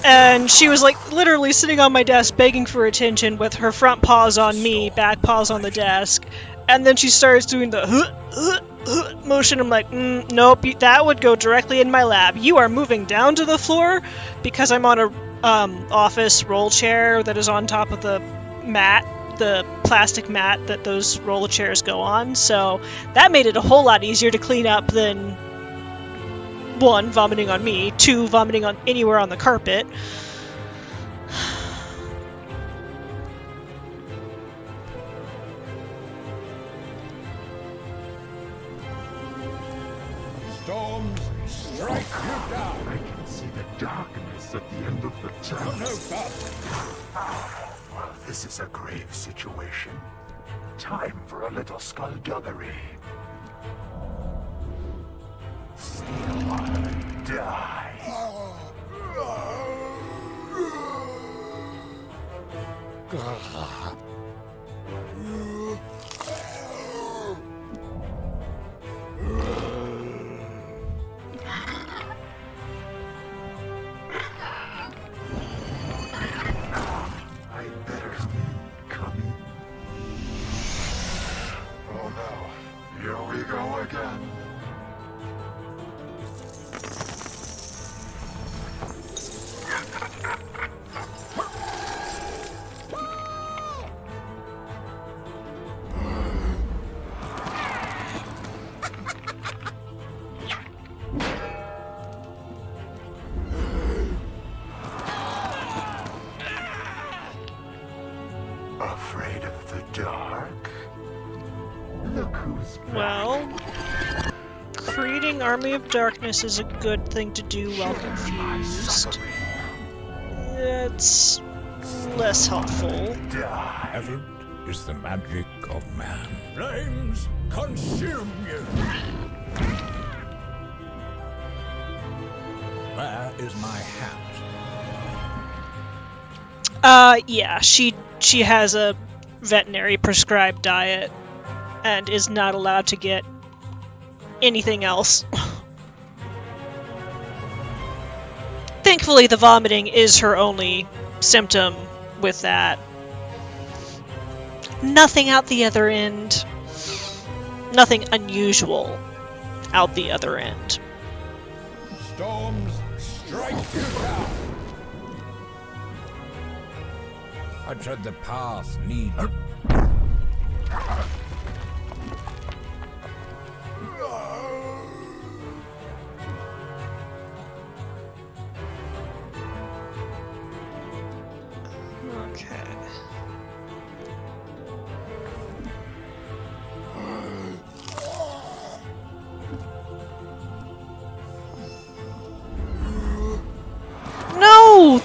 And she was like literally sitting on my desk begging for attention with her front paws on me, back paws on the desk. And then she starts doing the motion. I'm like, nope, that would go directly in my lab. You are moving down to the floor because I'm on a office roll chair that is on top of the mat, the plastic mat that those roll chairs go on. So that made it a whole lot easier to clean up than 1, vomiting on me, 2, vomiting on anywhere on the carpet. Storms strike you down. I can see the darkness at the end of the tunnel. No further. Well, this is a grave situation. Time for a little skullduggery. Steal one. Die. I better come in. Oh no, here we go again. Afraid of the dark? Look who's back. Well, creating Army of Darkness is a good thing to do while My confused. suffering. It's less helpful. Die. Evident is the magic of man. Flames consume you. Where is my hat? Yeah, she has a veterinary prescribed diet and is not allowed to get anything else. Thankfully, the vomiting is her only symptom with that. Nothing out the other end. Nothing unusual out the other end. Storms strike you down. I tread the path need.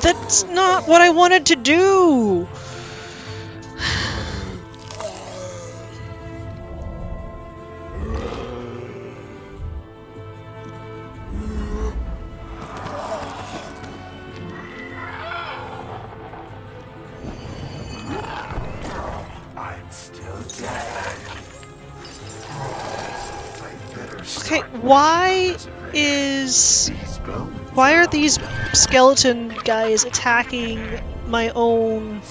That's not what I wanted to do! I'm still dead. Okay, why are these skeleton guys attacking my own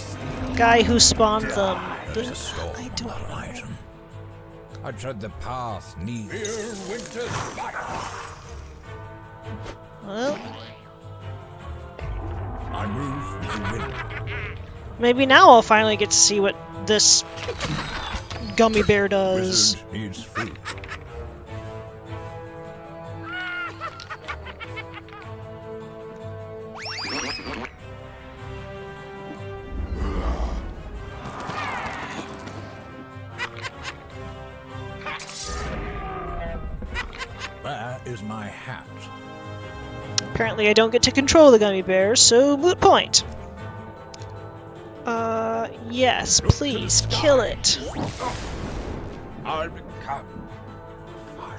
guy who spawned them? There's a storm, I don't not an know. item. I tread the path needs. Fear winter's light. Well, I move with the wind. maybe now I'll finally get to see what this gummy bear does. Wizard needs food. Where is my hat? Apparently I don't get to control the gummy bear, so moot point. Yes, please, kill it. I'll become.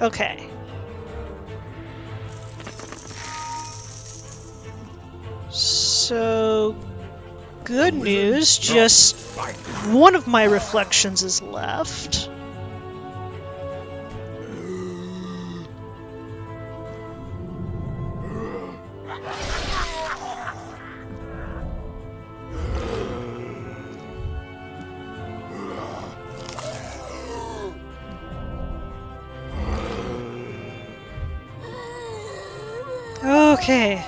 Okay. So, good news, just one of my reflections is left. Okay.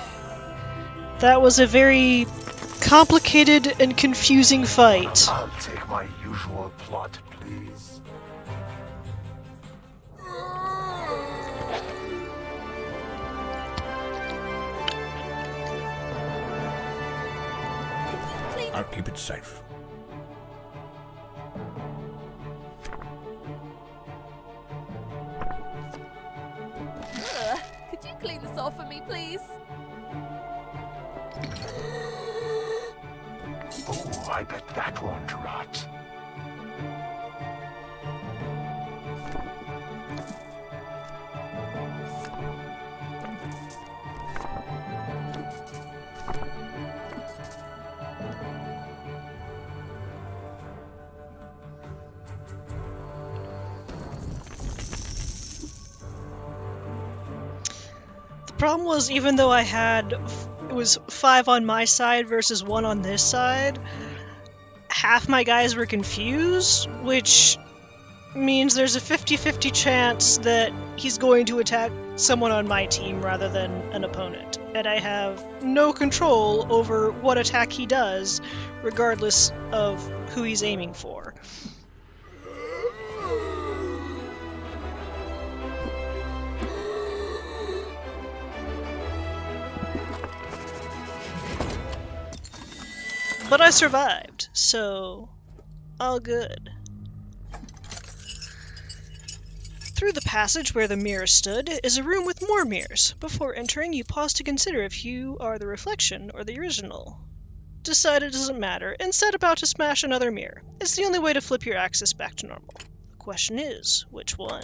That was a very complicated and confusing fight. I'll take my usual plot, please. I'll keep it safe. Could you clean this off for me, please? Oh, I bet that won't rot. The problem was, even though I had, it was 5 on my side versus 1 on this side, half my guys were confused, which means there's a 50-50 chance that he's going to attack someone on my team rather than an opponent. And I have no control over what attack he does, regardless of who he's aiming for. But I survived, so all good. Through the passage where the mirror stood is a room with more mirrors. Before entering, you pause to consider if you are the reflection or the original. Decide it doesn't matter, and set about to smash another mirror. It's the only way to flip your axis back to normal. The question is, which one?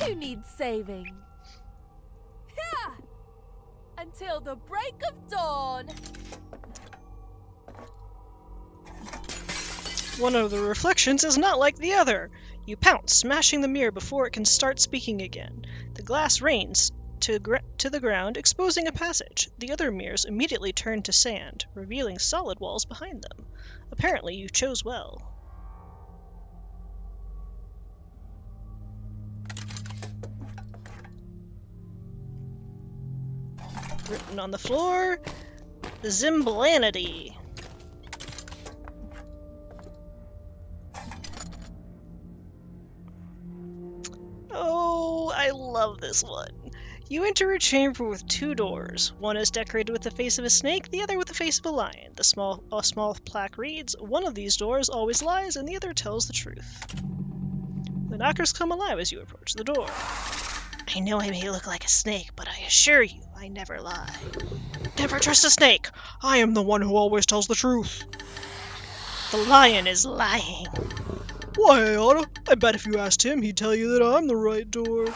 Who needs saving? Ha! Until the break of dawn. One of the reflections is not like the other. You pounce, smashing the mirror before it can start speaking again. The glass rains to the ground, exposing a passage. The other mirrors immediately turn to sand, revealing solid walls behind them. Apparently, you chose well. Written on the floor, Zimblanity. Oh, I love this one. You enter a chamber with 2 doors. One is decorated with the face of a snake, the other with the face of a lion. A small plaque reads, "One of these doors always lies, and the other tells the truth." The knockers come alive as you approach the door. I know I may look like a snake, but I assure you, I never lie. Never trust a snake! I am the one who always tells the truth. The lion is lying. Why, Anna? I bet if you asked him, he'd tell you that I'm the right door.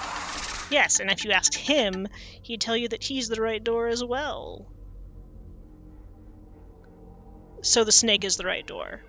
Yes, and if you asked him, he'd tell you that he's the right door as well. So the snake is the right door.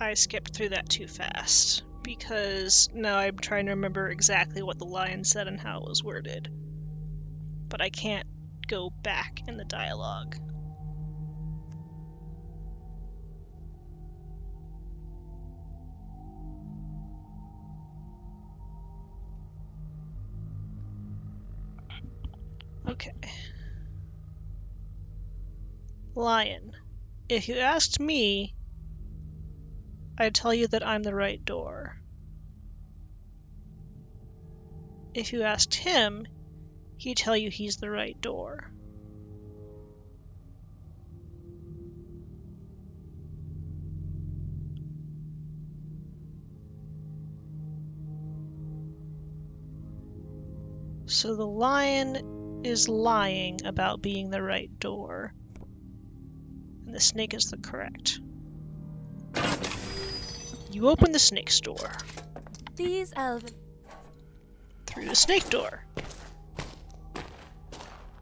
I skipped through that too fast, because now I'm trying to remember exactly what the lion said and how it was worded. But I can't go back in the dialogue. Okay. Lion. If you asked me, I'd tell you that I'm the right door. If you asked him, he'd tell you he's the right door. So the lion is lying about being the right door, and the snake is the correct. You open the snake's door. These elven... Through the snake door.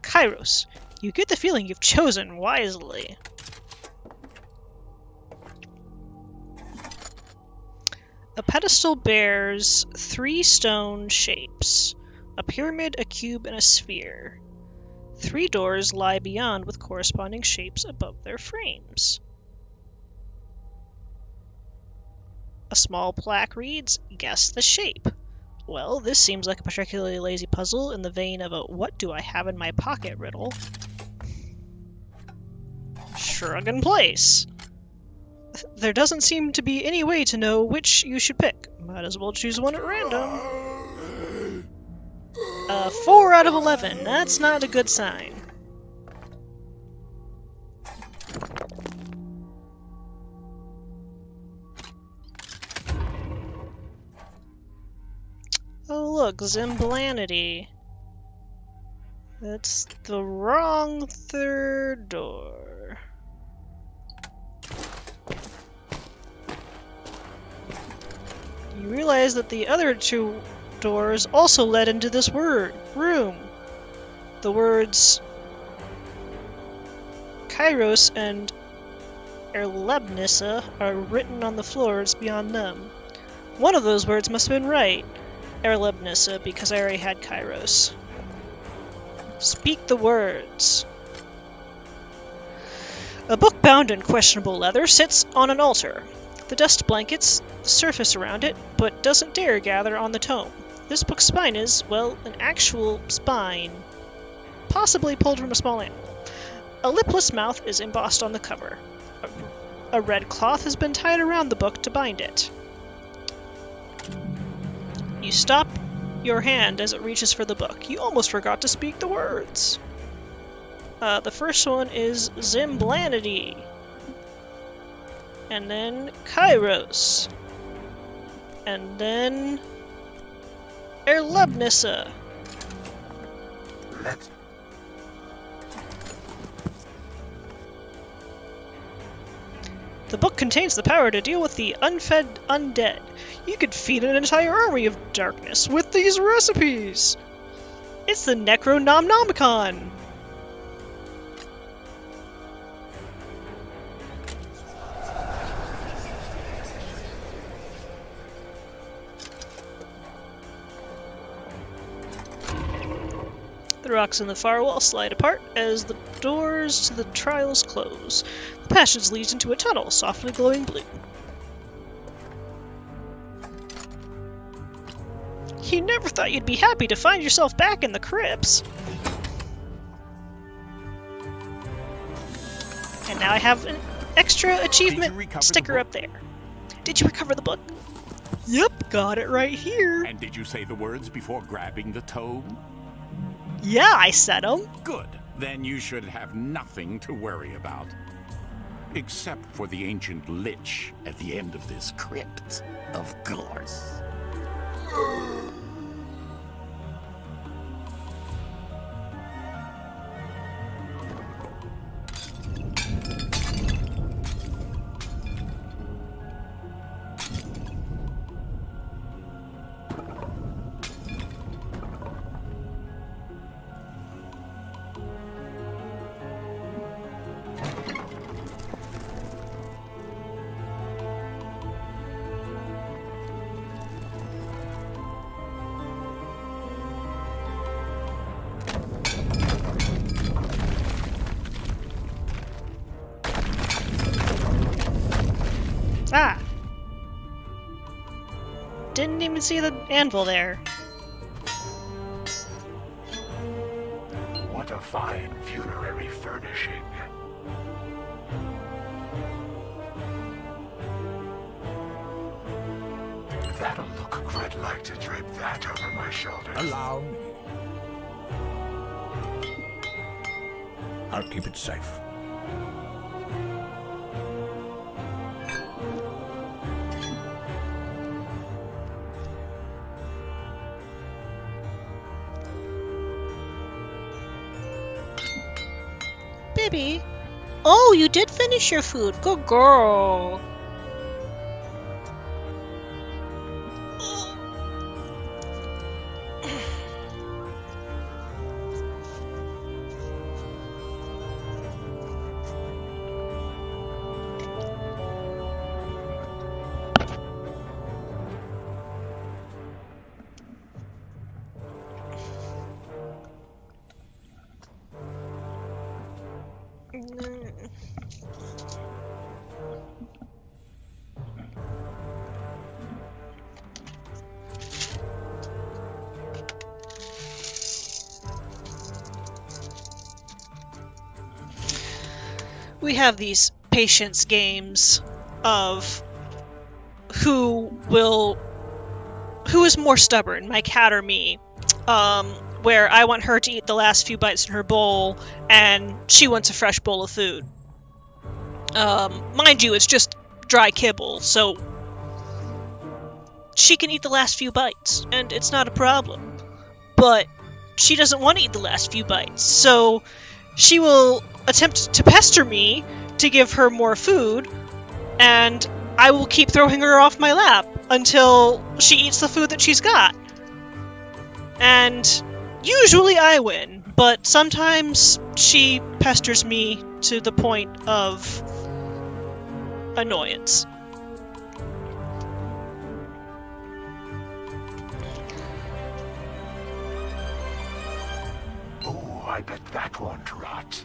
Kairos, you get the feeling you've chosen wisely. A pedestal bears 3 stone shapes, a pyramid, a cube, and a sphere. 3 doors lie beyond with corresponding shapes above their frames. A small plaque reads, "Guess the shape." Well, this seems like a particularly lazy puzzle in the vein of a "what do I have in my pocket" riddle. Shrug in place. There doesn't seem to be any way to know which you should pick. Might as well choose one at random. 4 out of 11. That's not a good sign. Oh look, Zimblanity. That's the wrong 3rd door. You realize that the other 2 doors also led into this room. The words Kairos and Erlebnissa are written on the floors beyond them. One of those words must have been right. Erlebnissa, because I already had Kairos. Speak the words. A book bound in questionable leather sits on an altar. The dust blankets the surface around it, but doesn't dare gather on the tome. This book's spine is, well, an actual spine, possibly pulled from a small animal. A lipless mouth is embossed on the cover. A red cloth has been tied around the book to bind it. You stop your hand as it reaches for the book. You almost forgot to speak the words. The first one is Zimblanity. And then Kairos. And then Erlebnissa. Let The book contains the power to deal with the unfed undead. You could feed an entire army of darkness with these recipes! It's the Necronomicon! The rocks in the far wall slide apart as the doors to the trials close. The passage leads into a tunnel, softly glowing blue. You never thought you'd be happy to find yourself back in the crypts. And now I have an extra achievement sticker up there. Did you recover the book? Yep, got it right here. And did you say the words before grabbing the tome? Yeah, I said 'em. Good. Then you should have nothing to worry about. Except for the ancient lich at the end of this crypt, of course. Ah! Didn't even see the anvil there. What a fine funerary furnishing. That'll look good, like to drape that over my shoulders. Allow me. I'll keep it safe. Baby. Oh, you did finish your food. Good girl. We have these patience games of who is more stubborn, my cat or me, where I want her to eat the last few bites in her bowl and she wants a fresh bowl of food. Mind you, it's just dry kibble, so she can eat the last few bites and it's not a problem. But she doesn't want to eat the last few bites, so she will attempt to pester me to give her more food, and I will keep throwing her off my lap until she eats the food that she's got. And usually I win, but sometimes she pesters me to the point of annoyance. Oh, I bet that won't rot.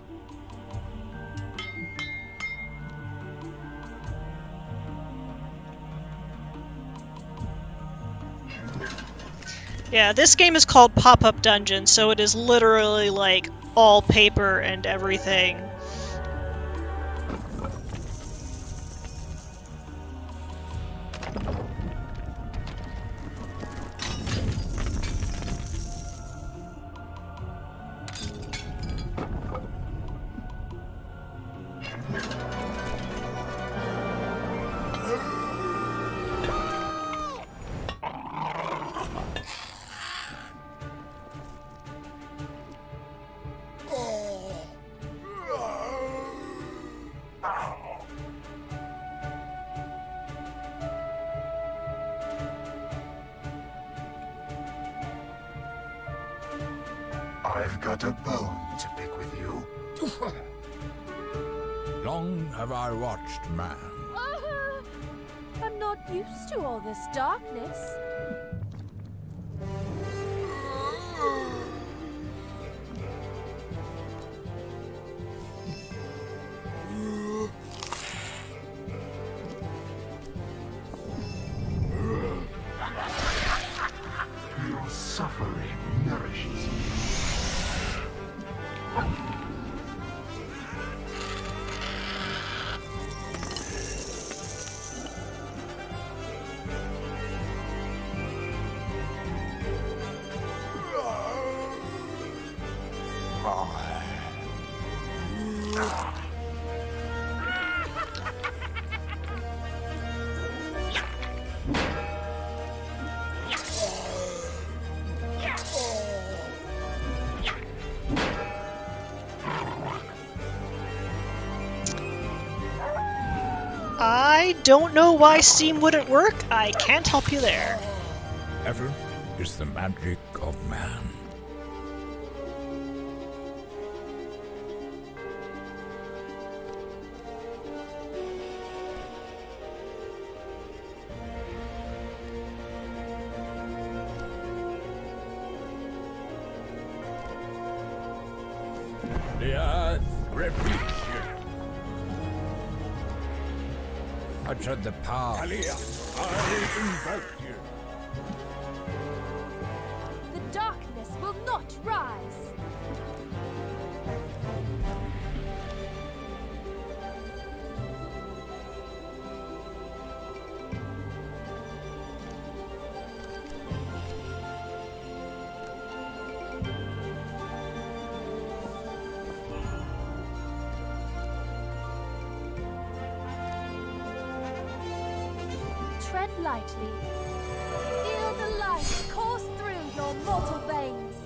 Yeah, this game is called Popup Dungeon, so it is literally like all paper and everything. I've got a bone to pick with you. Long have I watched man. I'm not used to all this darkness. Your suffering nourishes me. I don't know why Steam wouldn't work. I can't help you there. Ever is the magic of man. The earth repeats you. I tread the path. Kalia, I invoke you. The darkness will not rise. Tread lightly. Feel the light course through your mortal veins.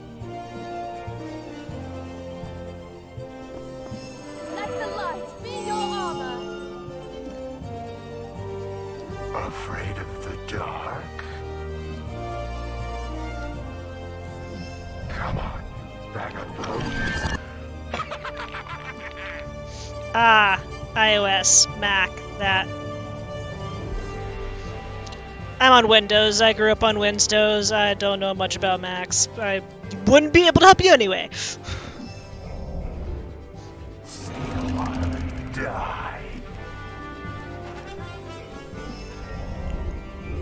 Let the light be your armor. Afraid of the dark? Come on, you bag of bones. Ah, iOS, Mac, that. I'm on Windows. I grew up on Windows. I don't know much about Macs. I wouldn't be able to help you anyway. Die.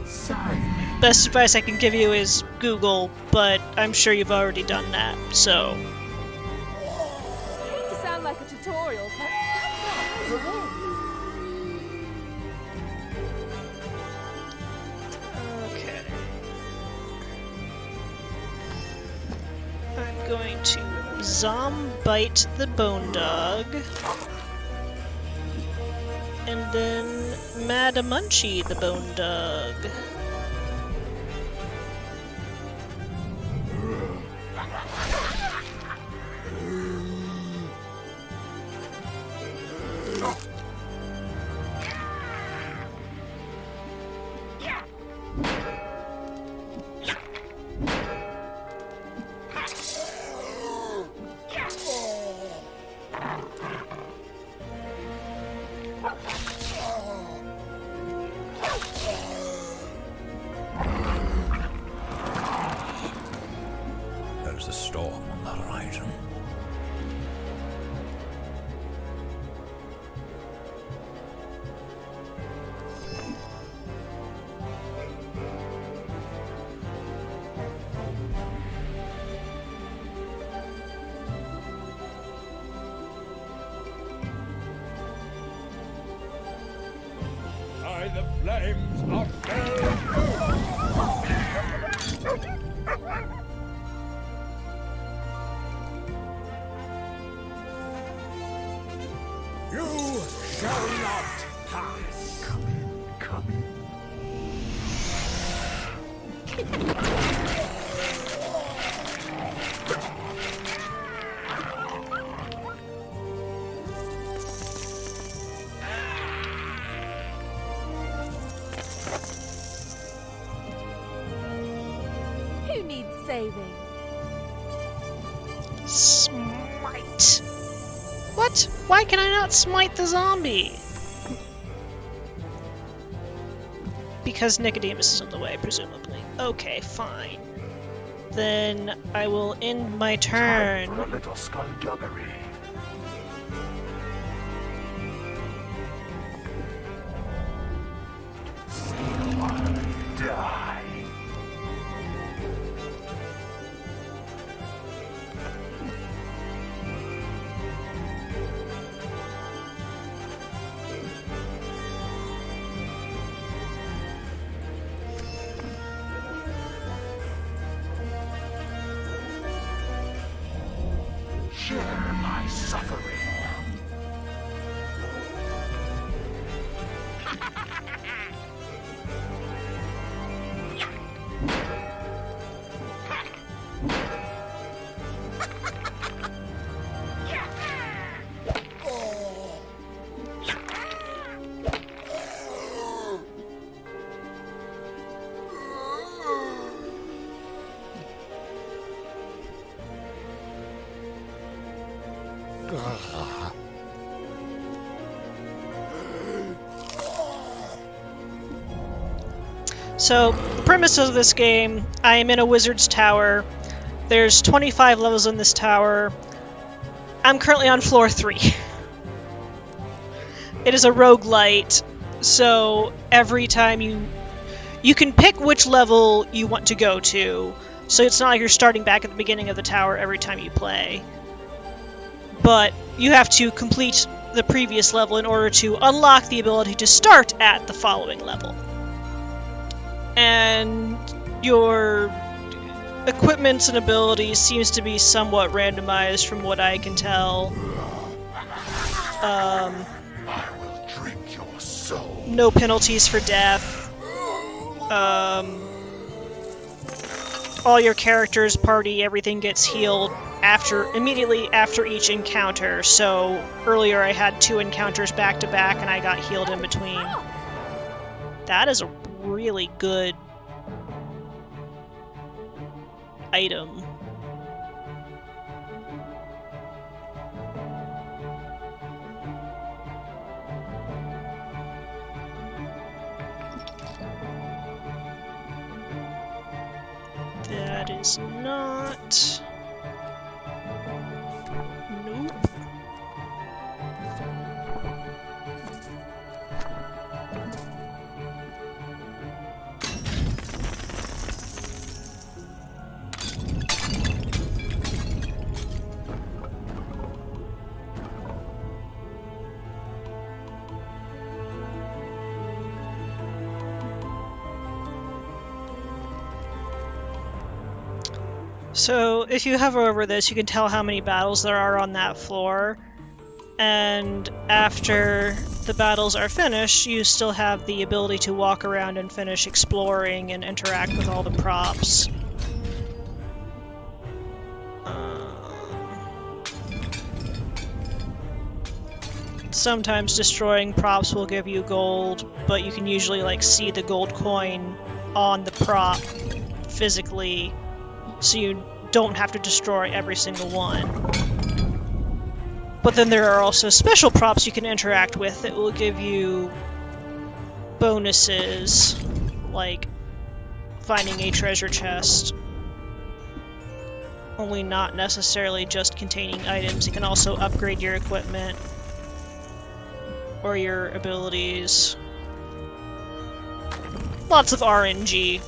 Sign. Best advice I can give you is Google, but I'm sure you've already done that, so. I hate to sound like a tutorial, but that's not how you win. Okay. I'm going to Zombite the Bone Dog. And then Madamunchie the Bone Dog. There's a storm on the horizon. By the flames of You shall not pass. Come in, come in. Who needs saving? Smite. What? Why can I not smite the zombie? Because Nicodemus is in the way, presumably. Okay, fine. Then I will end my turn. Time for a little skullduggery. Still I die. Share my suffering. So, the premise of this game, I am in a wizard's tower. There's 25 levels in this tower. I'm currently on floor 3. It is a rogue-lite, so every time you can pick which level you want to go to, so it's not like you're starting back at the beginning of the tower every time you play. But you have to complete the previous level in order to unlock the ability to start at the following level. And your equipments and abilities seems to be somewhat randomized from what I can tell. I will drink your soul. No penalties for death. All your characters, party, everything gets healed immediately after each encounter. So earlier I had 2 encounters back to back and I got healed in between. That is a really good item. That is not... Nope. So, if you hover over this, you can tell how many battles there are on that floor. And after the battles are finished, you still have the ability to walk around and finish exploring and interact with all the props. Sometimes destroying props will give you gold, but you can usually see the gold coin on the prop physically, so you don't have to destroy every single one. But then there are also special props you can interact with that will give you bonuses, like finding a treasure chest. Only not necessarily just containing items. You can also upgrade your equipment or your abilities. Lots of RNG.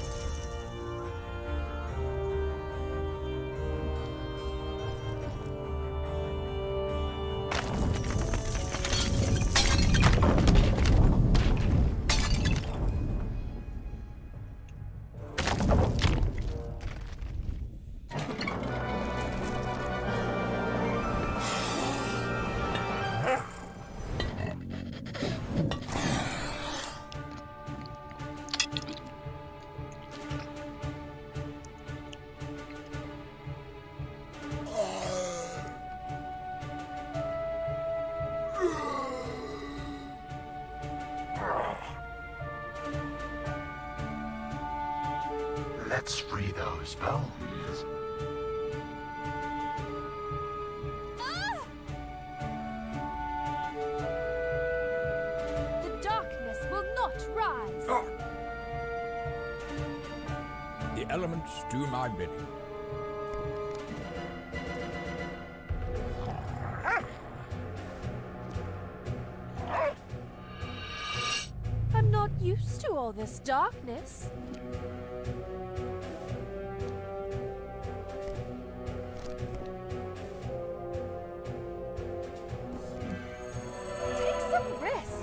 Let's free those bones. elements do my bidding. I'm not used to all this darkness. Take some rest.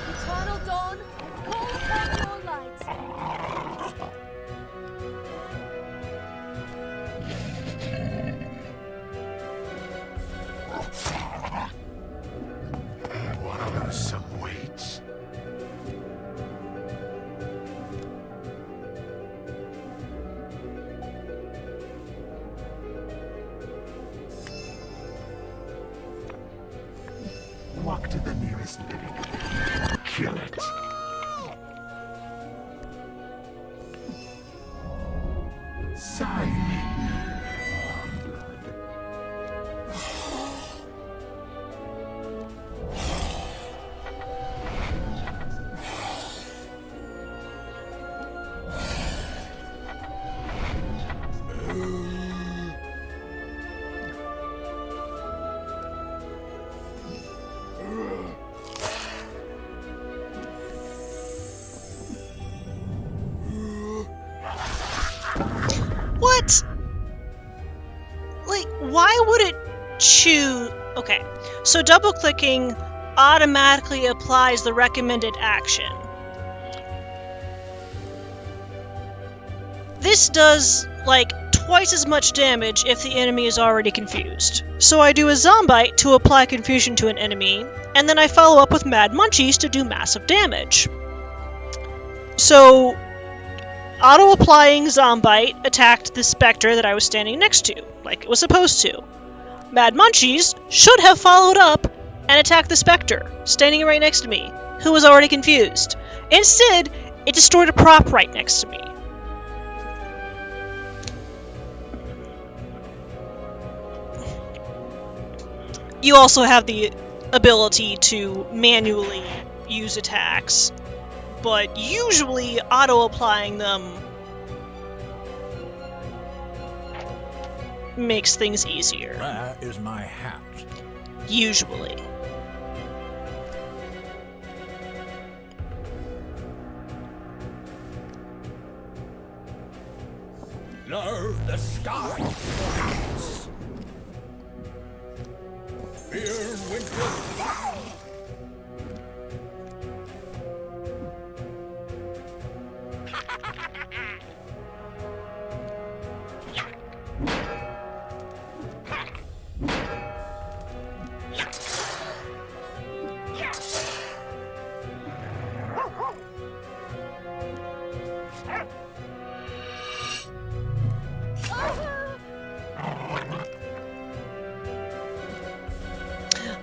Eternal dawn, call upon your light. Wanna lose some weight? Walk to the nearest living thing. Kill it. Sigh me. What? Like, why would it choose... Okay, so double-clicking automatically applies the recommended action. This does, like, twice as much damage if the enemy is already confused. So I do a Zombite to apply confusion to an enemy, and then I follow up with Mad Munchies to do massive damage. So, auto-applying Zombite attacked the Spectre that I was standing next to, like it was supposed to. Mad Munchies should have followed up and attacked the Spectre, standing right next to me, who was already confused. Instead, it destroyed a prop right next to me. You also have the ability to manually use attacks, but usually auto-applying them makes things easier. Where is my hat? Usually. No, the sky forgets. Fear winter bound.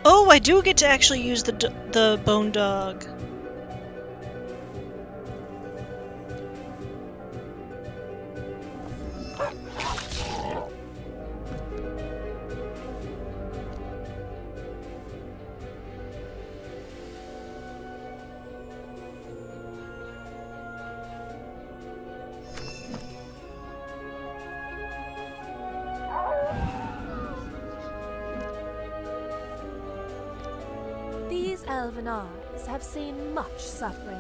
Oh, I do get to actually use the bone dog. These elven eyes have seen much suffering.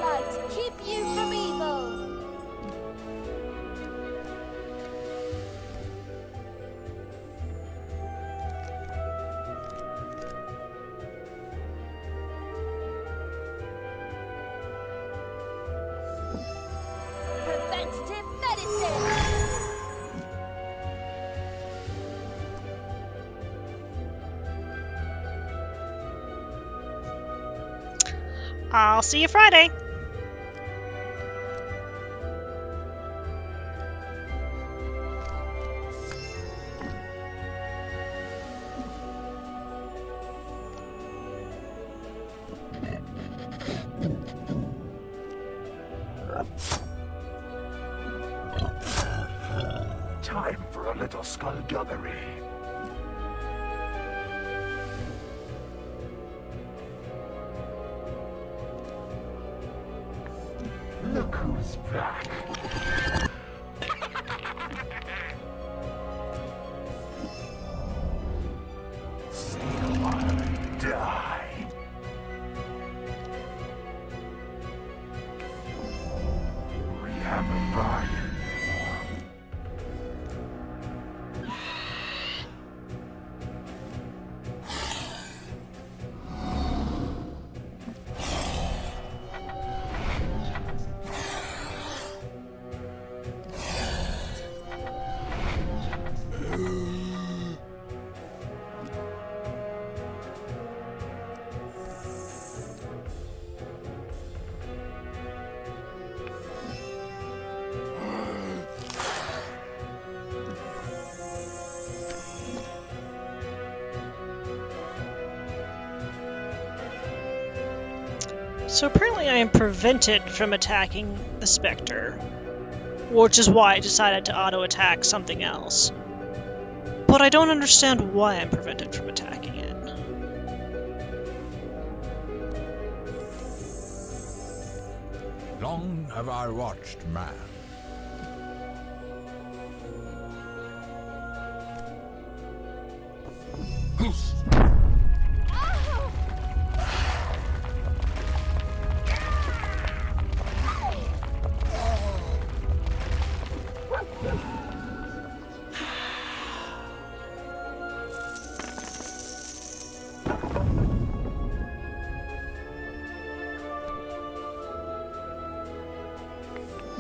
Light, keep you from evil! Preventative medicine! I'll see you Friday. Time for a little skullduggery. Look who's back. Steal while I die. We have a bargain. So apparently I am prevented from attacking the Spectre, which is why I decided to auto-attack something else. But I don't understand why I'm prevented from attacking it. Long have I watched man.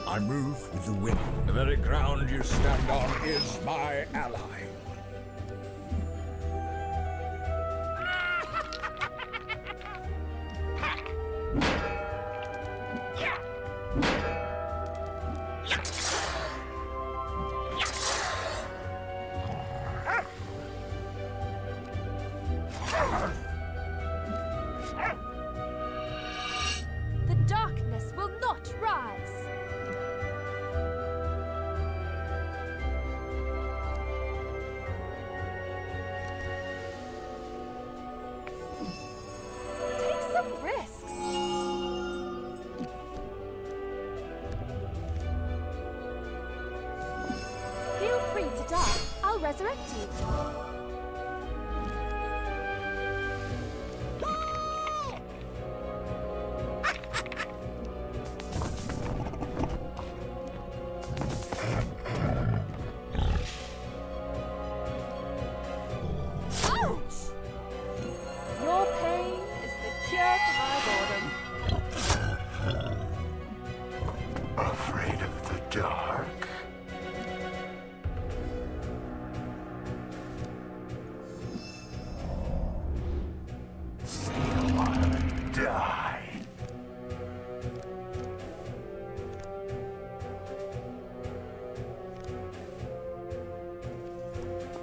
I move with the wind. The very ground you stand on is my ally. The darkness will not rise. Take some risks. Feel free to die. I'll resurrect you. Ouch! Your pain is the cure for my boredom. Afraid of the dark? Steal while I die.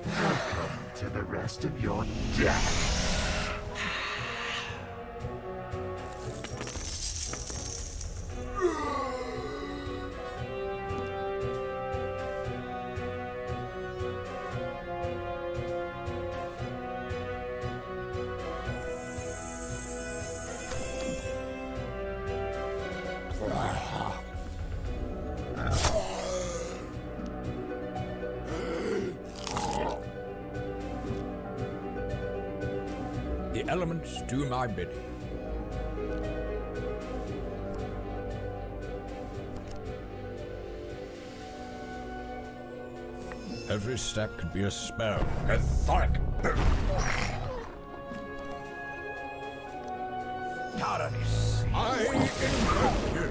Welcome to the rest of your death. The elements do my bidding. Every step could be a spell. Catholic. Tyrannis, I invoke you.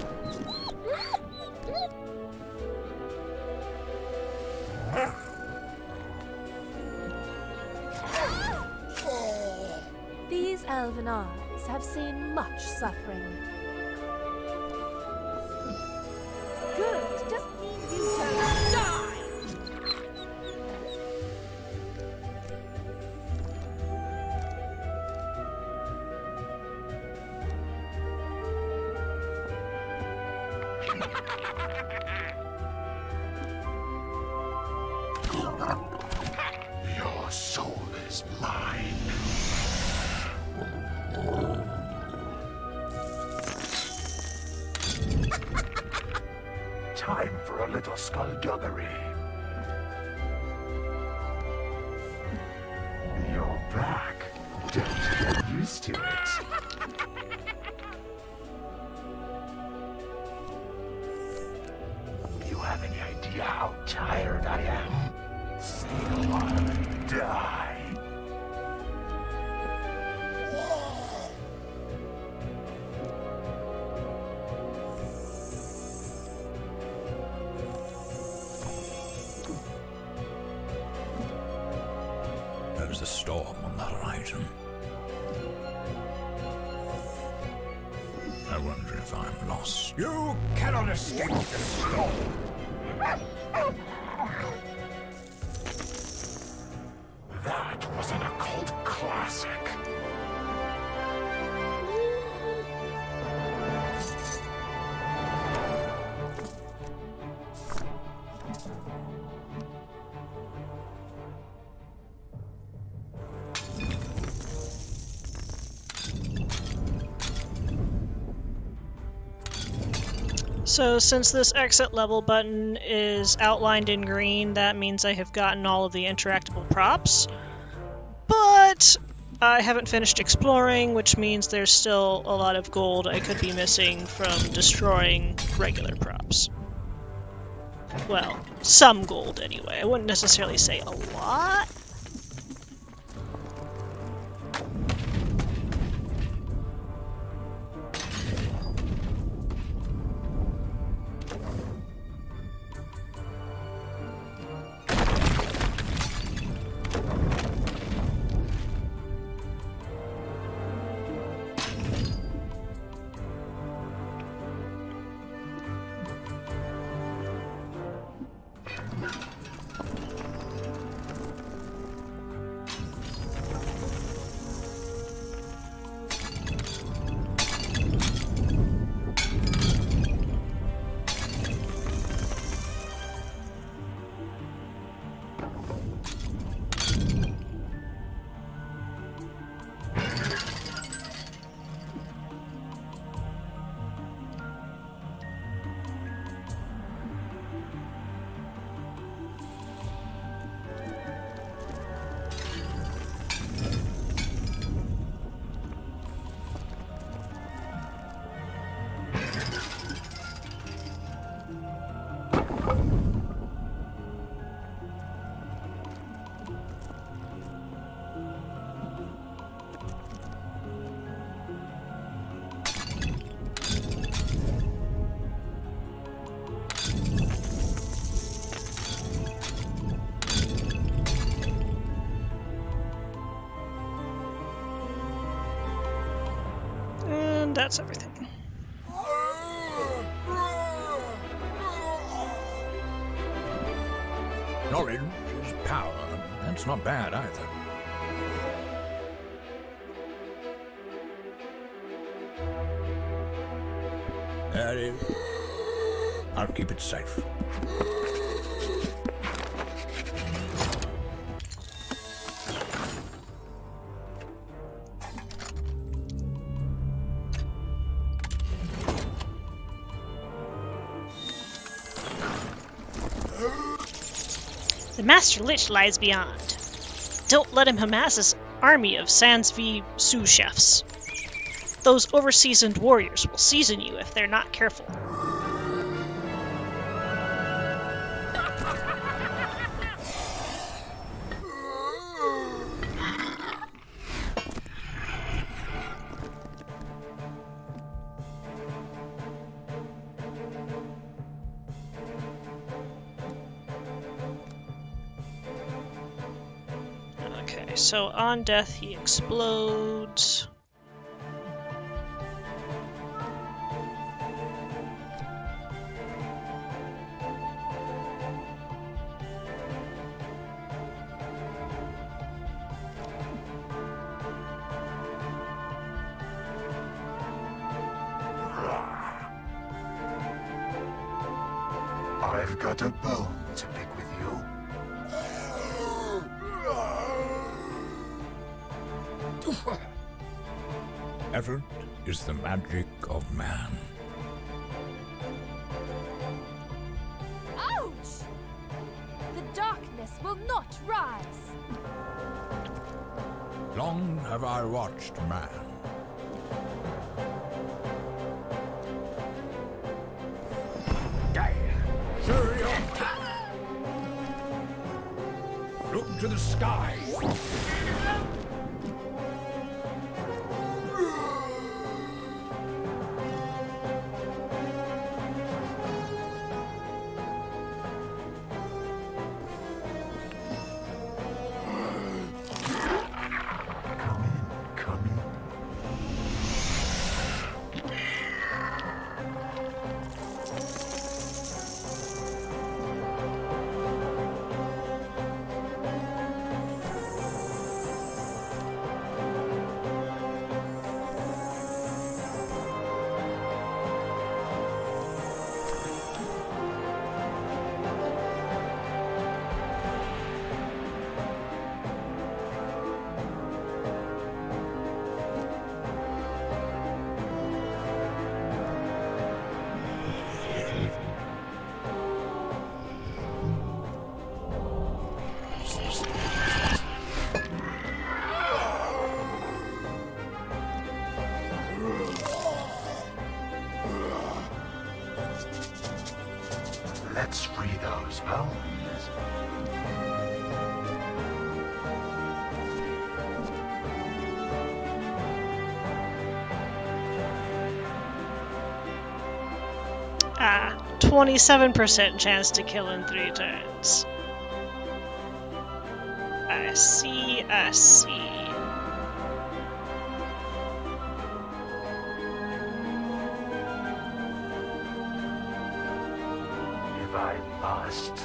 These elven eyes have seen much suffering. Good, just need you to die! Your soul is mine. Time for a little skullduggery. You're back. Don't get used to it. You have any idea how tired I am? Stay a while and die. There's a storm on the horizon. I wonder if I'm lost. You cannot escape the storm! That was an occult classic. So since this exit level button is outlined in green, that means I have gotten all of the interactable props. But I haven't finished exploring, which means there's still a lot of gold I could be missing from destroying regular props. Well, some gold anyway. I wouldn't necessarily say a lot. And that's everything. Orange is power. That's not bad either. That is. I'll keep it safe. The Master Lich lies beyond. Don't let him amass his army of Sans V sous chefs. Those overseasoned warriors will season you if they're not careful. Okay, so on death he explodes. I've got a bone to pick with you. Effort is the magic of man. Ouch! The darkness will not rise. Long have I watched man. Hurry up! Look to the sky! Come in. Let's free those bones. Ah, 27% chance to kill in 3 turns. I see, I see. If I must.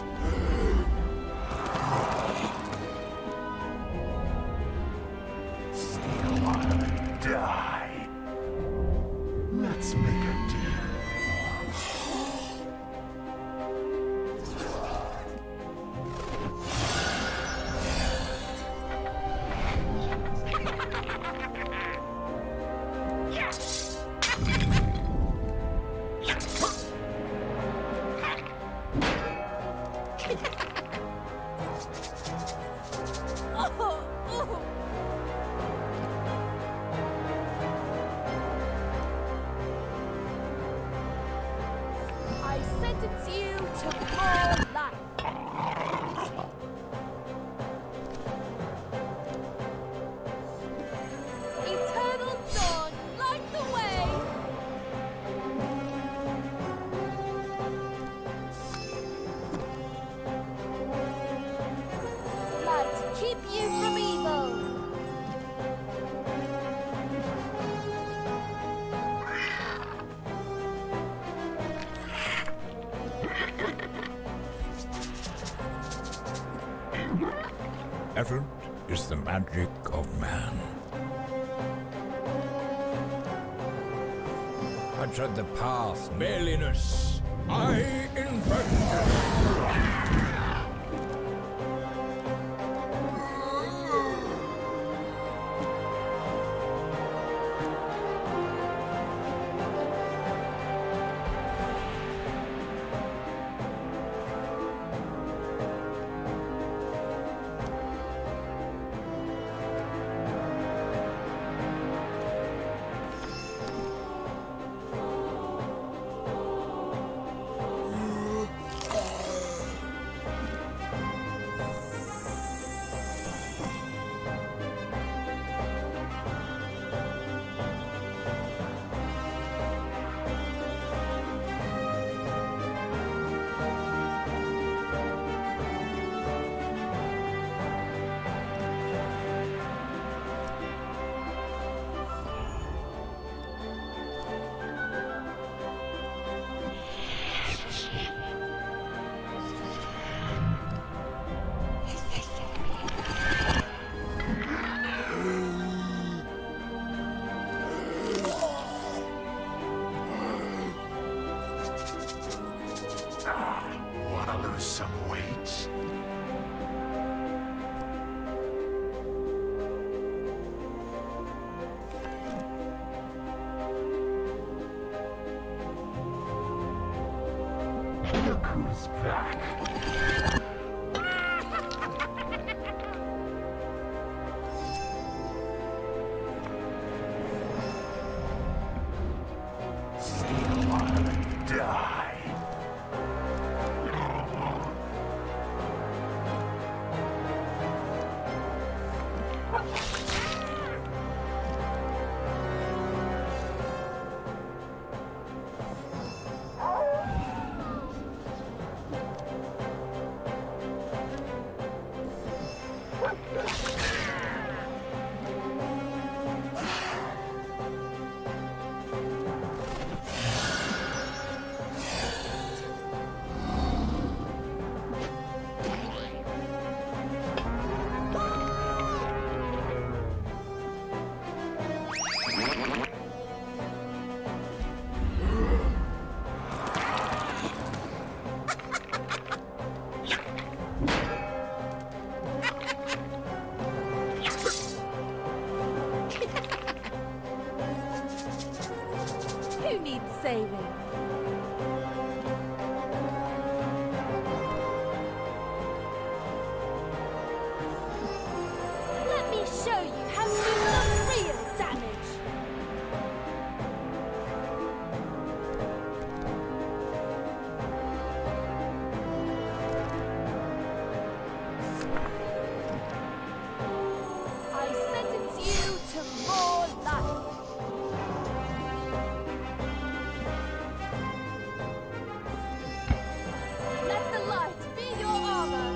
Stay a while and die. Let's make a deal. I sentence you to more life. Eternal dawn, light the way. Light, keep you from evil. Effort is the magic of man. I tread the path, manliness. I invent. wanna lose some weight? Look who's back. Still wanna die. Who needs saving? Let me show you how to do some real damage. I sentence you to more life. Let the light be your armor.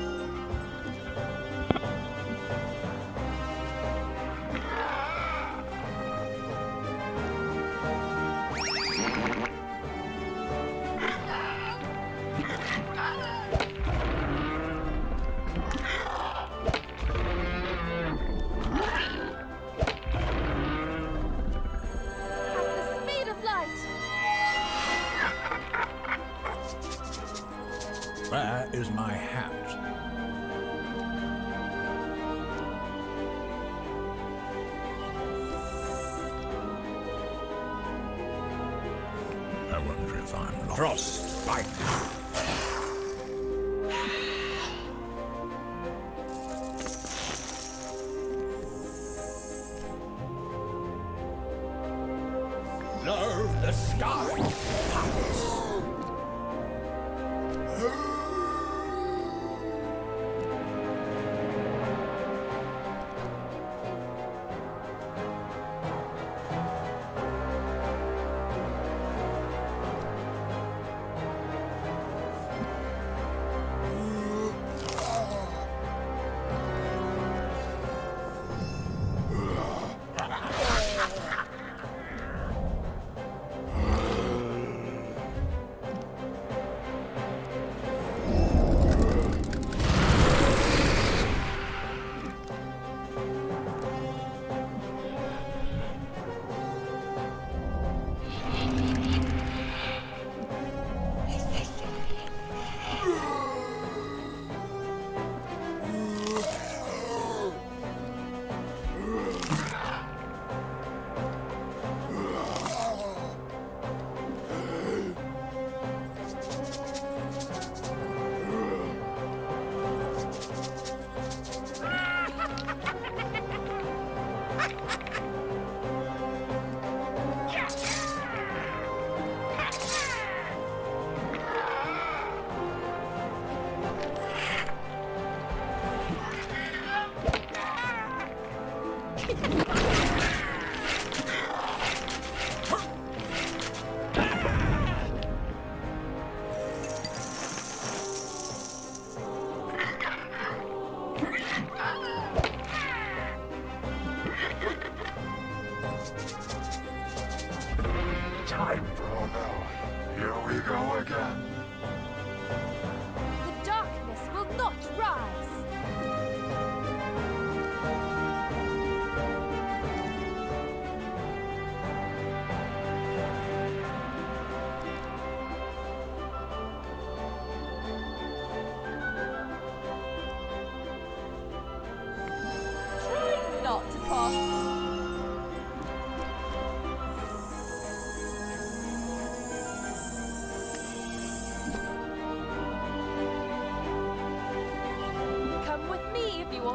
At the speed of light. Where is my hat? I wonder if I'm lost. Frostbite! No, the sky! Time for oh no. Here we go again. The darkness will not rise.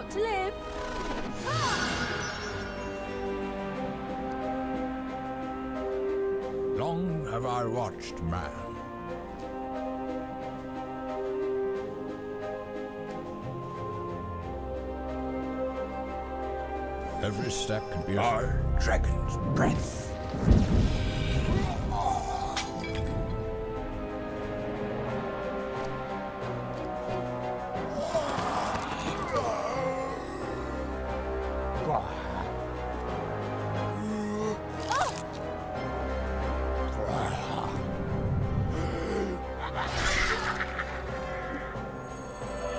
got to live. Long have I watched man. Every step can be our dragon's breath.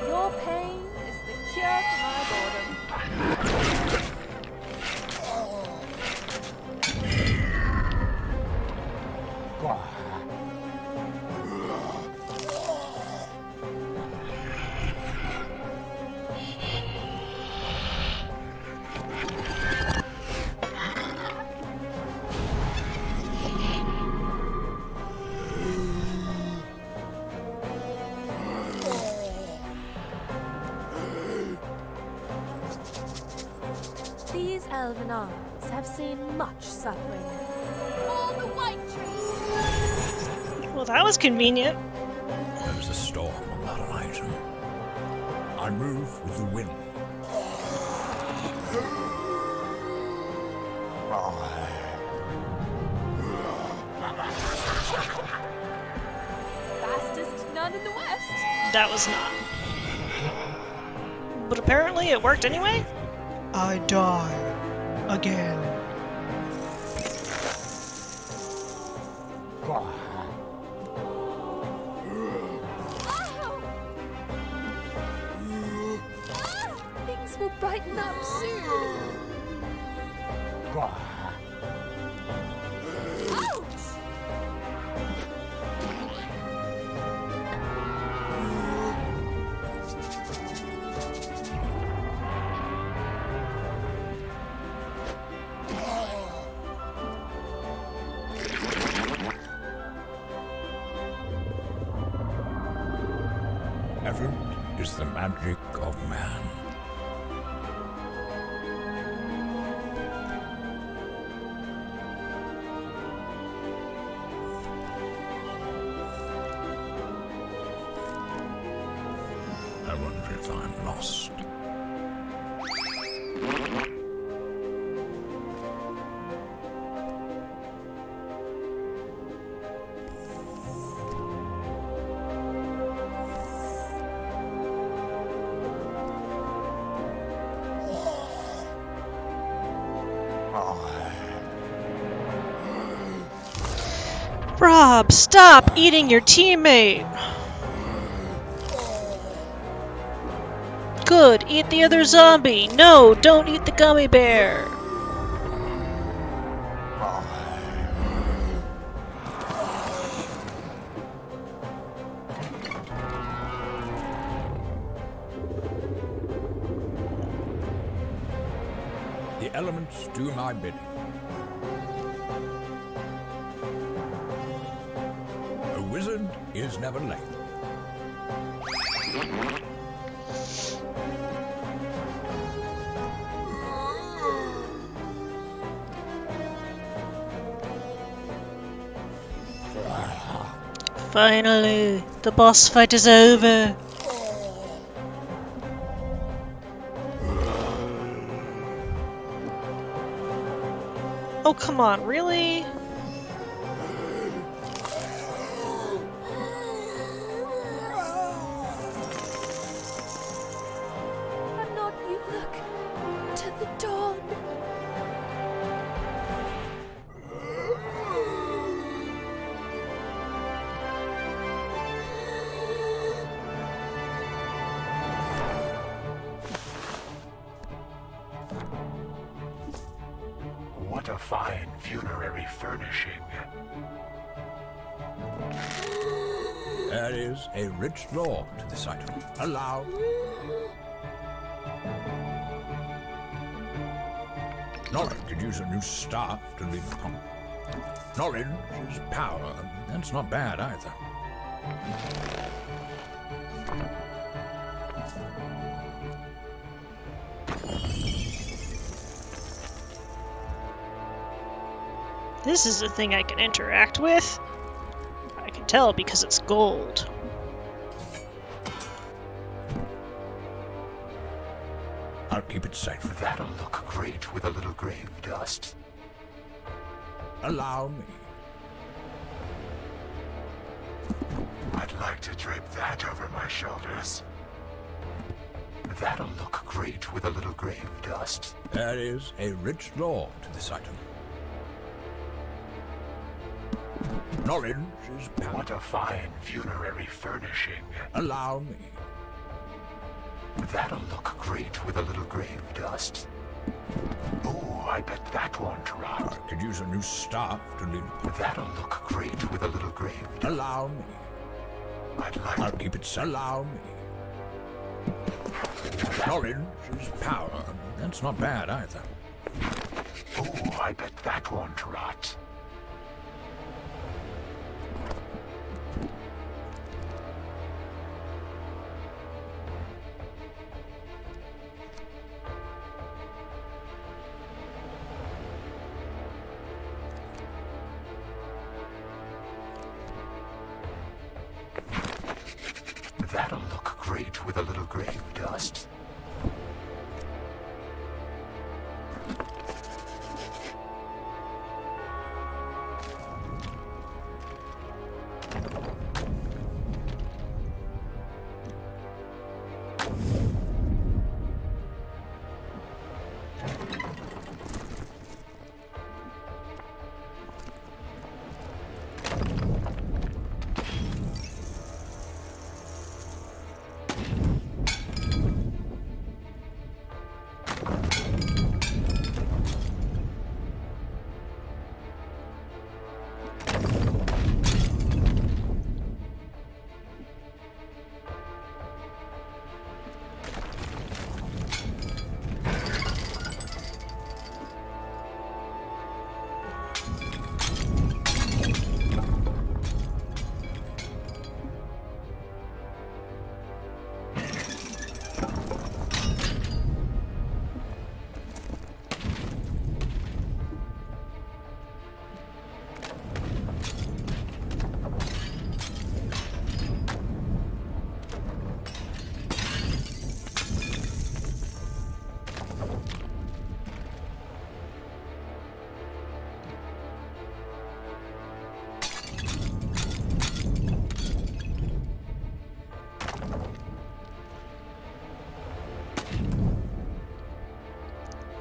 Your pain is the cure for my boredom. These elven arms have seen much suffering. For the white tree! Well, that was convenient. There is a storm on that horizon. I move with the wind. Fastest nun in the west. That was not. But apparently it worked anyway? I die. Again. Things will brighten up soon. Ouch! Effort is the magic of man. I wonder if I'm lost. Rob, stop eating your teammate! Good, eat the other zombie! No, don't eat the gummy bear! The elements do my bidding. A wizard is never late. Finally, the boss fight is over. Oh, come on, really? And not you look to the dawn. What a fine funerary furnishing. There is a rich lore to this item. Allow. Knowledge could use a new staff to lead the pump. Knowledge is power. That's not bad either. This is a thing I can interact with. I can tell because it's gold. I'll keep it safe. That'll look great with a little grave dust. Allow me. I'd like to drape that over my shoulders. That'll look great with a little grave dust. There is a rich lore to this item. Knowledge is power. What a fine funerary furnishing. Allow me. That'll look great with a little grave dust. Oh, I bet that won't I rot. could use a new staff to lean upon. That'll look great with a little grave dust. Allow me. I'd like I'll keep it safe. Allow me. Knowledge is power. That's not bad either. Oh, I bet that won't rot. That'll look great with a little grave dust.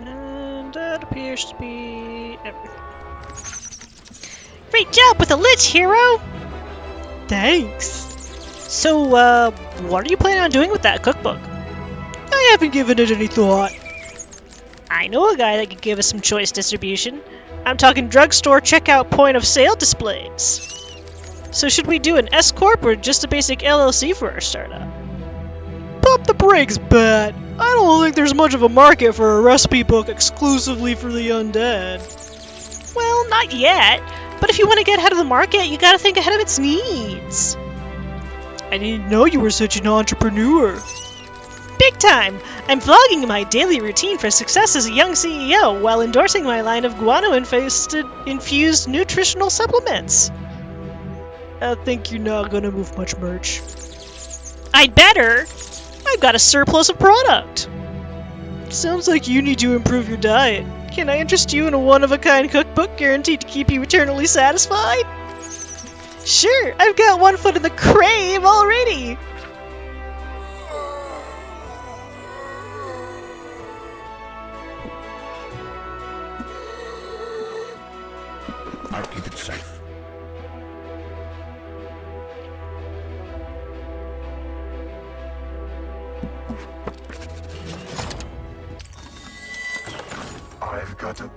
And that appears to be everything. Great job with the lich, hero! Thanks. So, what are you planning on doing with that cookbook? I haven't given it any thought. I know a guy that could give us some choice distribution. I'm talking drugstore checkout point of sale displays. So should we do an S Corp or just a basic LLC for our startup? Pop the brakes, Bat. I don't think there's much of a market for a recipe book exclusively for the undead. Well, not yet. But if you want to get ahead of the market, you gotta think ahead of its needs. I didn't know you were such an entrepreneur. Big time! I'm vlogging my daily routine for success as a young CEO while endorsing my line of guano-infused nutritional supplements. I think you're not gonna move much merch. I'd better! I've got a surplus of product! Sounds like you need to improve your diet. Can I interest you in a one-of-a-kind cookbook guaranteed to keep you eternally satisfied? Sure, I've got one foot in the grave already! I'll keep it safe. I've got to...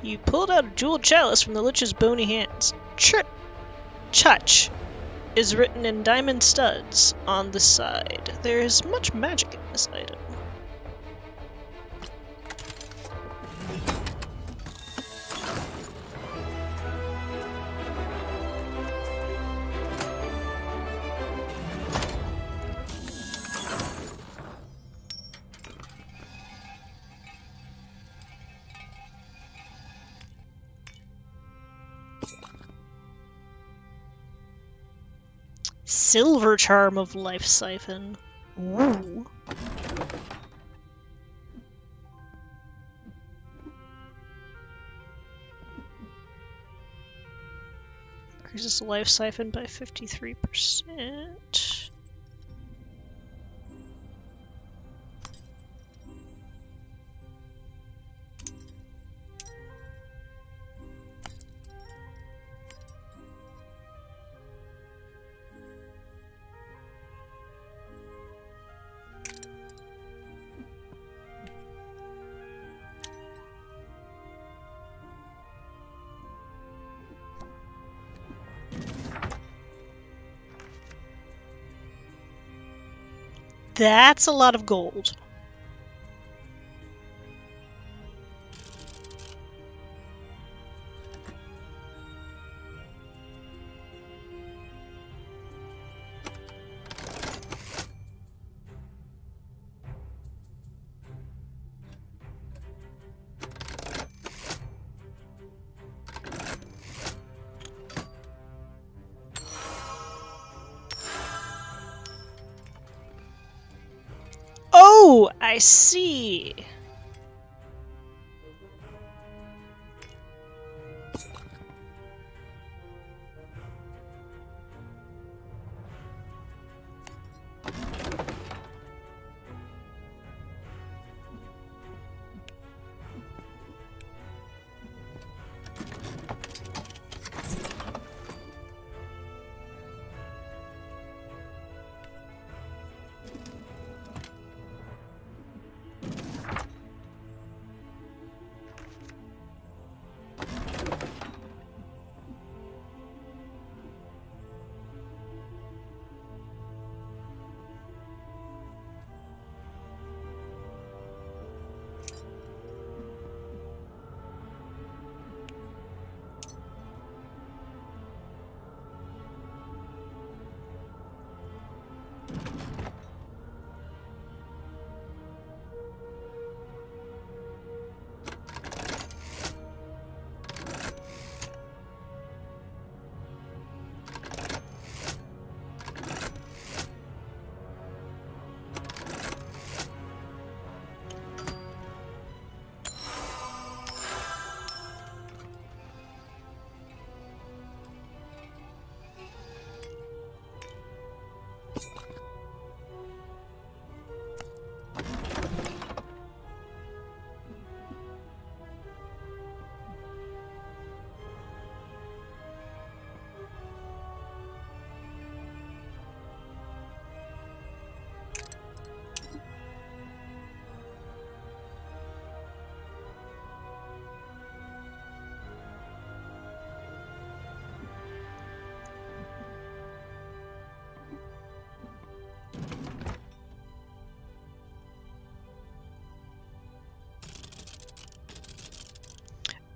You pulled out a jeweled chalice from the lich's bony hands. Chuch is written in diamond studs on the side. There is much magic in this item. Silver Charm of Life Siphon. Ooh. Increases the life siphon by 53%. That's a lot of gold. Oh, I see.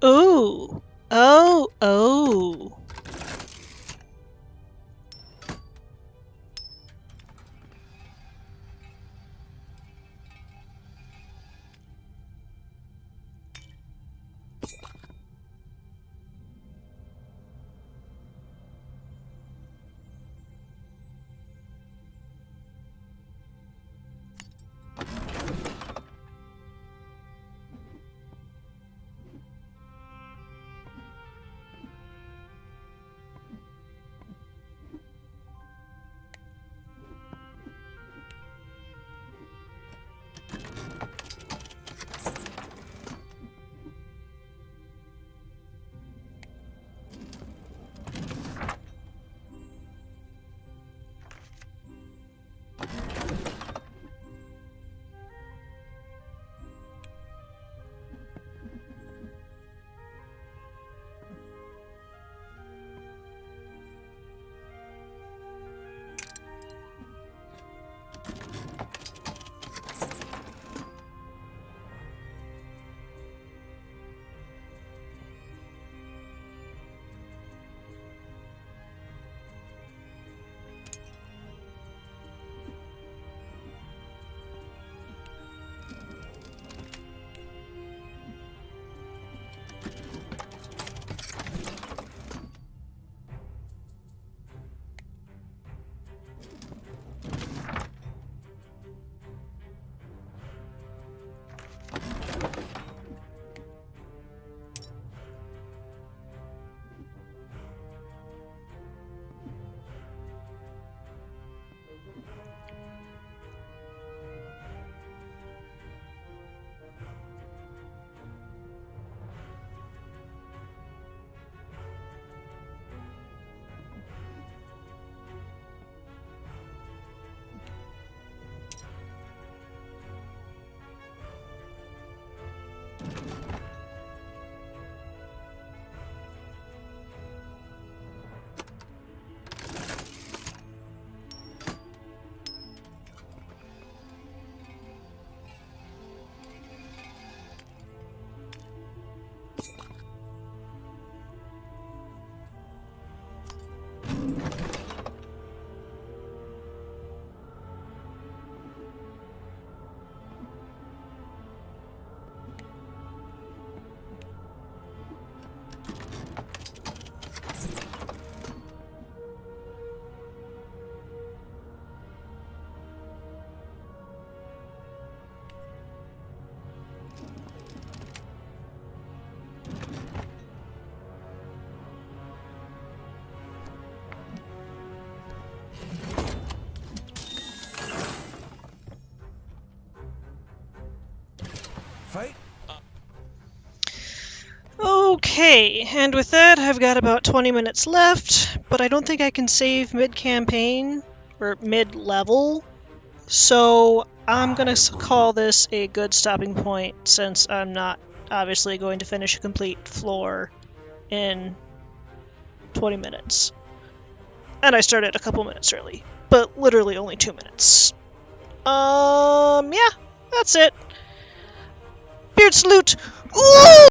Ooh. Oh, oh. Okay, and with that, I've got about 20 minutes left, but I don't think I can save mid-campaign, or mid-level, so I'm gonna call this a good stopping point, since I'm not obviously going to finish a complete floor in 20 minutes. And I started a couple minutes early, but literally only 2 minutes. Yeah, that's it. Beard salute! Ooh!